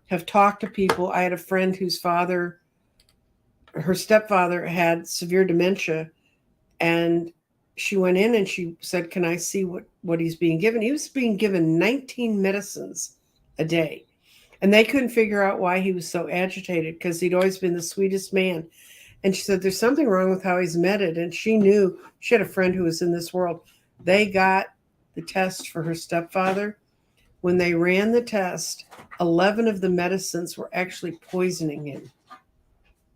have talked to people. I had a friend whose her stepfather had severe dementia, and she went in and she said, "Can I see what he's being given?" He was being given 19 medicines a day, and they couldn't figure out why he was so agitated because he'd always been the sweetest man. And she said, "There's something wrong with how he's meted." And she knew, she had a friend who was in this world. They got the test for her stepfather. When they ran the test, 11 of the medicines were actually poisoning him.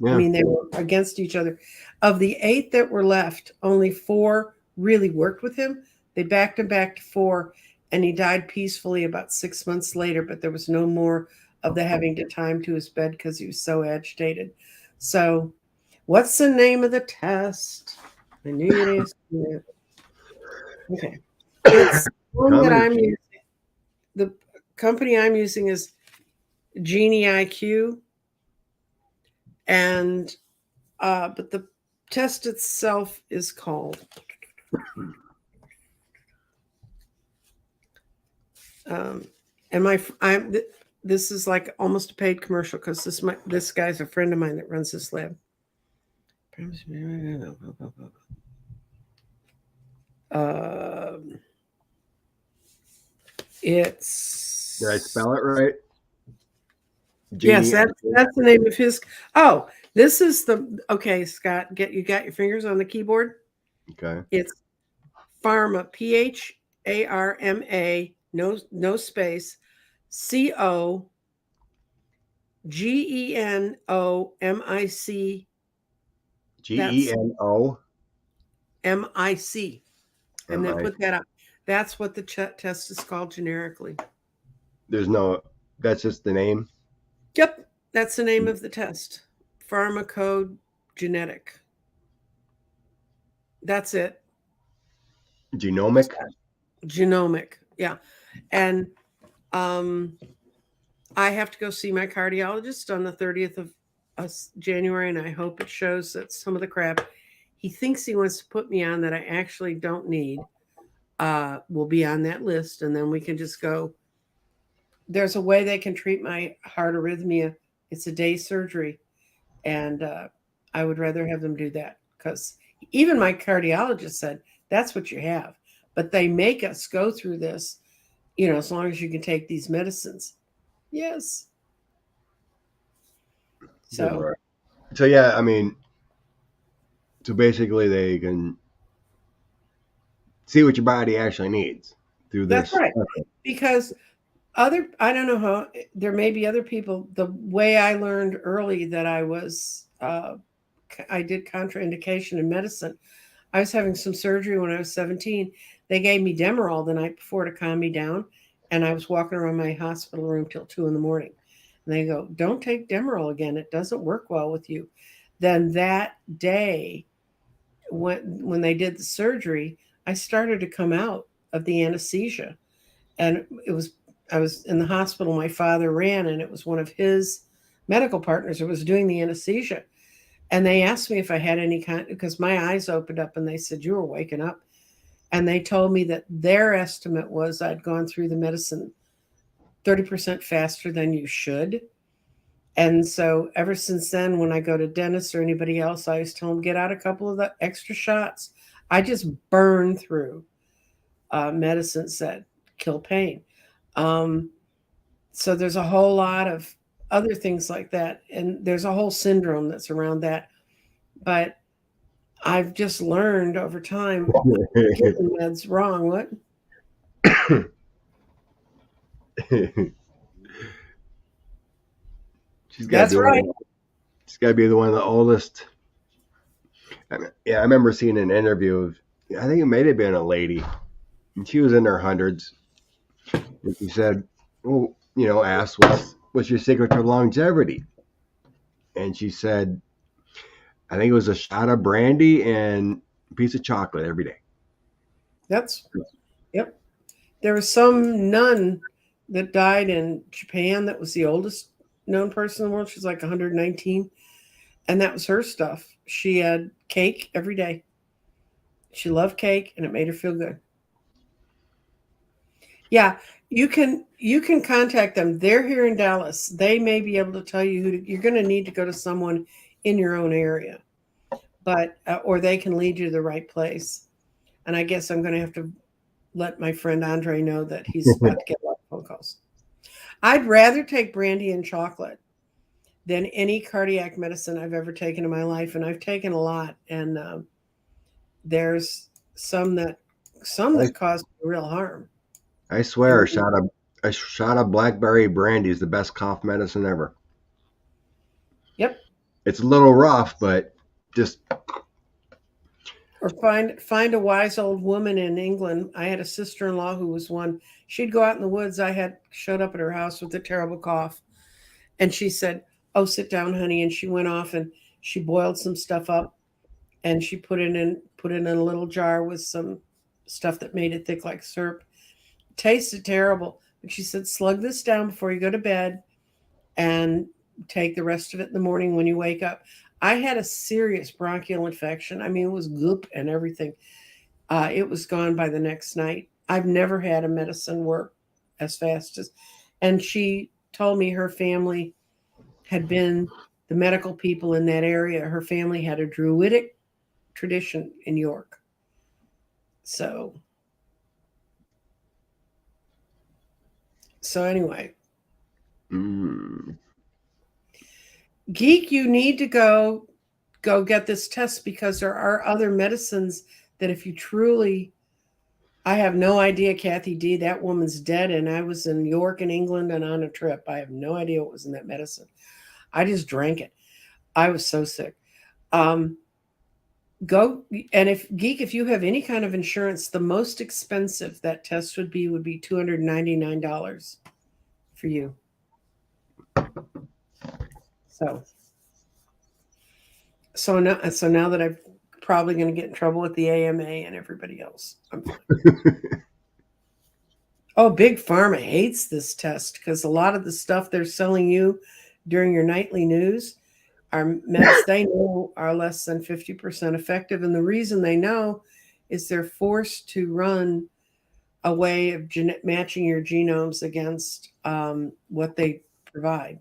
Yeah. I mean, they were against each other. Of the 8 that were left, only 4 really worked with him. They backed him back to 4, and he died peacefully about 6 months later, but there was no more of the having to tie him to his bed because he was so agitated. So what's the name of the test? I knew you'd ask me that. Okay. It's one that I'm using. The company I'm using is Genie IQ. And but the test itself is called this is like almost a paid commercial because this guy's a friend of mine that runs this lab. It's Did I spell it right? Yes, that's the name of his. Oh, this is okay, Scott. You got your fingers on the keyboard. Okay. It's Pharma, PHARMA, no space, COGENOMIC. GENO MIC. And then put that up. That's what the test is called generically. That's just the name? Yep, that's the name of the test. Pharmacogenetic. That's it. Genomic? Genomic, yeah. And I have to go see my cardiologist on the 30th of January, and I hope it shows that some of the crap he thinks he wants to put me on that I actually don't need will be on that list. And then we can just go. There's a way they can treat my heart arrhythmia. It's a day surgery. And I would rather have them do that because even my cardiologist said that's what you have. But they make us go through this, as long as you can take these medicines. Yes. So, So yeah, I mean, so basically they can see what your body actually needs through that's this. right. Because I don't know how, there may be other people. The way I learned early that I did contraindication in medicine. I was having some surgery when I was 17. They gave me Demerol the night before to calm me down. And I was walking around my hospital room till 2 a.m. And they go, don't take Demerol again. It doesn't work well with you. Then that day, when they did the surgery, I started to come out of the anesthesia. And I was in the hospital. My father ran, and it was one of his medical partners who was doing the anesthesia. And they asked me if I had any kind, because my eyes opened up and they said, you were waking up. And they told me that their estimate was I'd gone through the medicine 30% faster than you should. And so ever since then, when I go to dentists or anybody else, I always tell them, get out a couple of the extra shots. I just burn through medicines that kill pain. So there's a whole lot of other things like that. And there's a whole syndrome that's around that. But I've just learned over time, getting meds wrong. What? She's got to That's be right. she's got to be the one of the oldest. I remember seeing an interview of, I think it may have been a lady, and she was in her hundreds. And she said, well, asked, what's your secret to longevity? And she said, I think it was a shot of brandy and a piece of chocolate every day. Yep. There was some nun that died in Japan that was the oldest known person in the world. She's like 119. And that was her stuff. She had cake every day. She loved cake and it made her feel good. Yeah, you can contact them. They're here in Dallas. They may be able to tell you you're going to need to go to someone in your own area. But or they can lead you to the right place. And I guess I'm going to have to let my friend Andre know that he's about to get a lot of phone calls. I'd rather take brandy and chocolate than any cardiac medicine I've ever taken in my life, and I've taken a lot. And there's some that cause real harm. I swear, a shot of blackberry brandy is the best cough medicine ever. Yep. It's a little rough, but just. Or find a wise old woman in England. I had a sister-in-law who was one. She'd go out in the woods. I showed up at her house with a terrible cough. And she said, oh, sit down, honey. And she went off and she boiled some stuff up and she put it in a little jar with some stuff that made it thick like syrup. It tasted terrible. But she said, slug this down before you go to bed and take the rest of it in the morning when you wake up. I had a serious bronchial infection. I mean, it was goop and everything. It was gone by the next night. I've never had a medicine work as fast as, and she told me her family had been the medical people in that area. Her family had a Druidic tradition in York. So anyway. Geek, you need to go get this test because there are other medicines that if you truly, I have no idea, Kathy D, that woman's dead and I was in York in England and on a trip. I have no idea what was in that medicine. I just drank it. I was so sick. Go, and if you have any kind of insurance, the most expensive that test would be $299 for you. So now that I'm probably going to get in trouble with the AMA and everybody else, I'm fine. Oh, Big Pharma hates this test because a lot of the stuff they're selling you during your nightly news Our meds they know are less than 50% effective. And the reason they know is they're forced to run a way of matching your genomes against what they provide.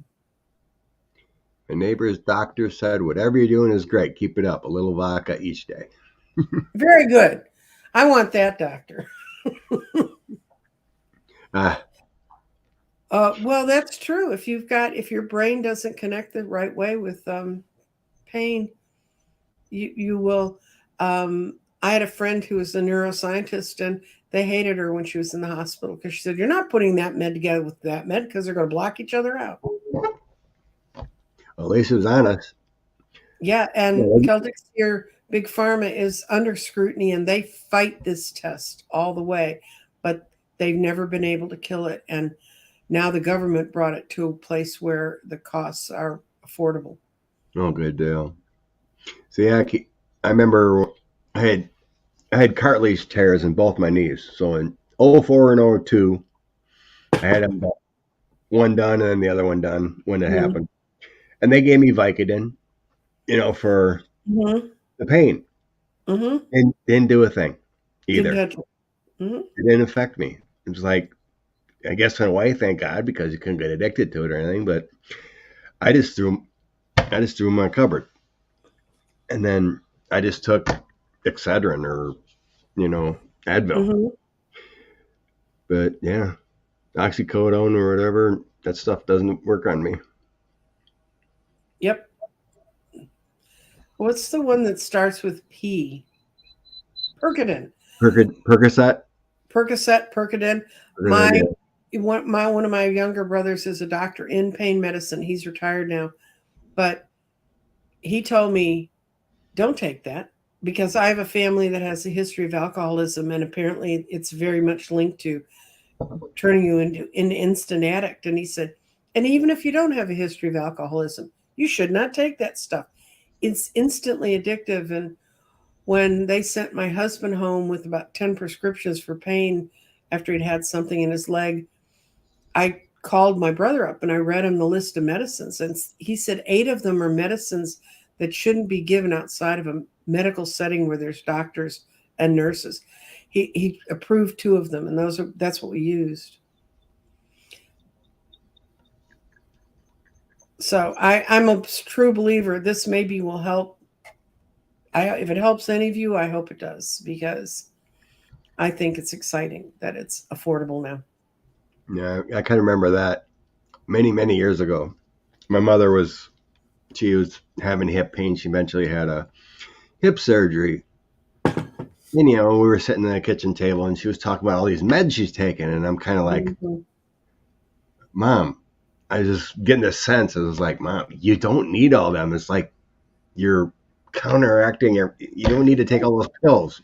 My neighbor's doctor said, whatever you're doing is great. Keep it up. A little vodka each day. Very good. I want that doctor. Ah, Well, that's true. If your brain doesn't connect the right way with pain, you will. I had a friend who was a neuroscientist, and they hated her when she was in the hospital because she said, "You're not putting that med together with that med because they're going to block each other out." at least it was honest. Yeah, and Yeah, Celtics here, Big Pharma is under scrutiny, and they fight this test all the way, but they've never been able to kill it. And now the government brought it to a place where the costs are affordable. oh, good deal. See, I remember I had cartilage tears in both my knees. So in '04 and '02, I had them one done and then the other one done when it Mm-hmm. happened. And they gave me Vicodin, for Mm-hmm. the pain. Mm-hmm. And didn't do a thing Didn't either. touch it. Mm-hmm. It didn't affect me. It was like, I guess in a way, thank God, because you couldn't get addicted to it or anything. But I just threw, I just threw them in my cupboard, and then I just took Excedrin or Advil. Mm-hmm. But yeah, oxycodone or whatever, that stuff doesn't work on me. Yep. What's the one that starts with P? Percodan. Percocet. Percocet, Percodan. Percocet, My yeah. one of my younger brothers is a doctor in pain medicine. He's retired now, but he told me, don't take that because I have a family that has a history of alcoholism, and apparently it's very much linked to turning you into an instant addict. And he said, and even if you don't have a history of alcoholism, you should not take that stuff. It's instantly addictive. And when they sent my husband home with about 10 prescriptions for pain after he'd had something in his leg, I called my brother up and I read him the list of medicines. And he said 8 of them are medicines that shouldn't be given outside of a medical setting where there's doctors and nurses. He approved 2 of them, and that's what we used. So I'm a true believer. This maybe will help. If it helps any of you, I hope it does because I think it's exciting that it's affordable now. Yeah, I kind of remember that many, many years ago. My mother she was having hip pain. She eventually had a hip surgery. And, we were sitting at the kitchen table and she was talking about all these meds she's taking. And I'm kind of like, Mm-hmm. Mom, I was just getting this sense. It was like, Mom, you don't need all them. It's like you're counteracting you don't need to take all those pills.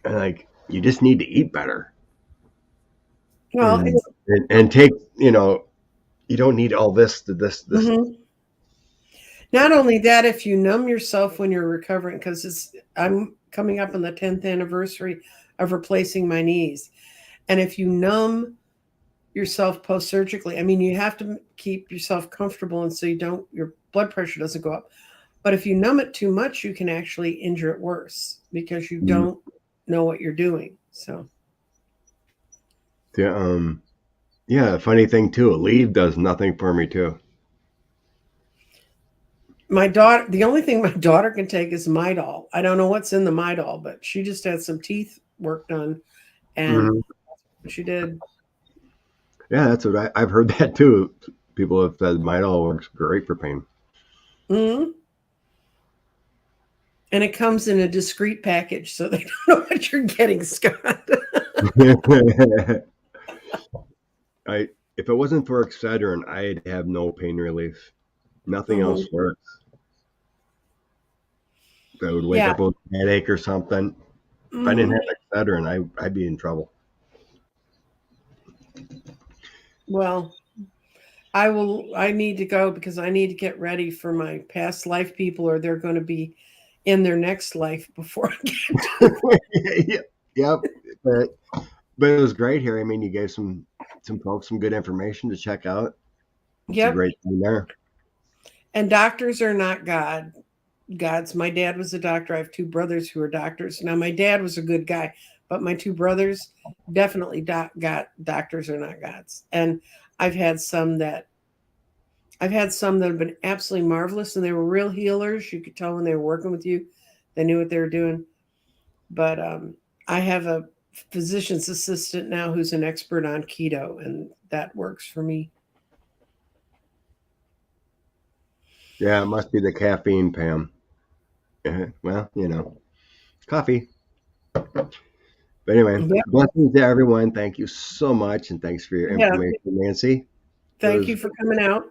And like, you just need to eat better. Well, And it's and take, you don't need all this. mhm. Not only that, if you numb yourself when you're recovering, because I'm coming up on the 10th anniversary of replacing my knees, and if you numb yourself post surgically, I mean, you have to keep yourself comfortable, and so your blood pressure doesn't go up. But if you numb it too much, you can actually injure it worse because you don't know what you're doing. So Yeah, yeah. Funny thing too, leave does nothing for me too. my daughter, the only thing my daughter can take is Midol. I don't know what's in the Midol, but she just had some teeth work done, and Mhm. she did. Yeah, that's what I've heard that too. People have said Midol works great for pain. Hmm. And it comes in a discreet package, so they don't know what you're getting, Scott. I if it wasn't for Excedrin, I'd have no pain relief. Nothing else Hmm. works. If I would wake Yeah. up with a headache or something, if I didn't Hmm. have Excedrin, I'd be in trouble. Well, I need to go because I need to get ready for my past life people, or they're going to be in their next life before I get to. Yep. But but it was great here. I mean, you gave some folks some good information to check out. It's a Yep. great thing there. And doctors are not gods. My dad was a doctor. I have two brothers who are doctors. Now, my dad was a good guy, but my two brothers definitely doctors are not gods. And I've had some that I've had some that have been absolutely marvelous, and they were real healers. You could tell when they were working with you, they knew what they were doing. But I have a physician's assistant now who's an expert on keto, and that works for me. Yeah, it must be the caffeine, Pam. Well, coffee. But anyway, Yep. blessings to everyone. Thank you so much, and thanks for your Yeah. information, Nancy. It Thank was you for coming out.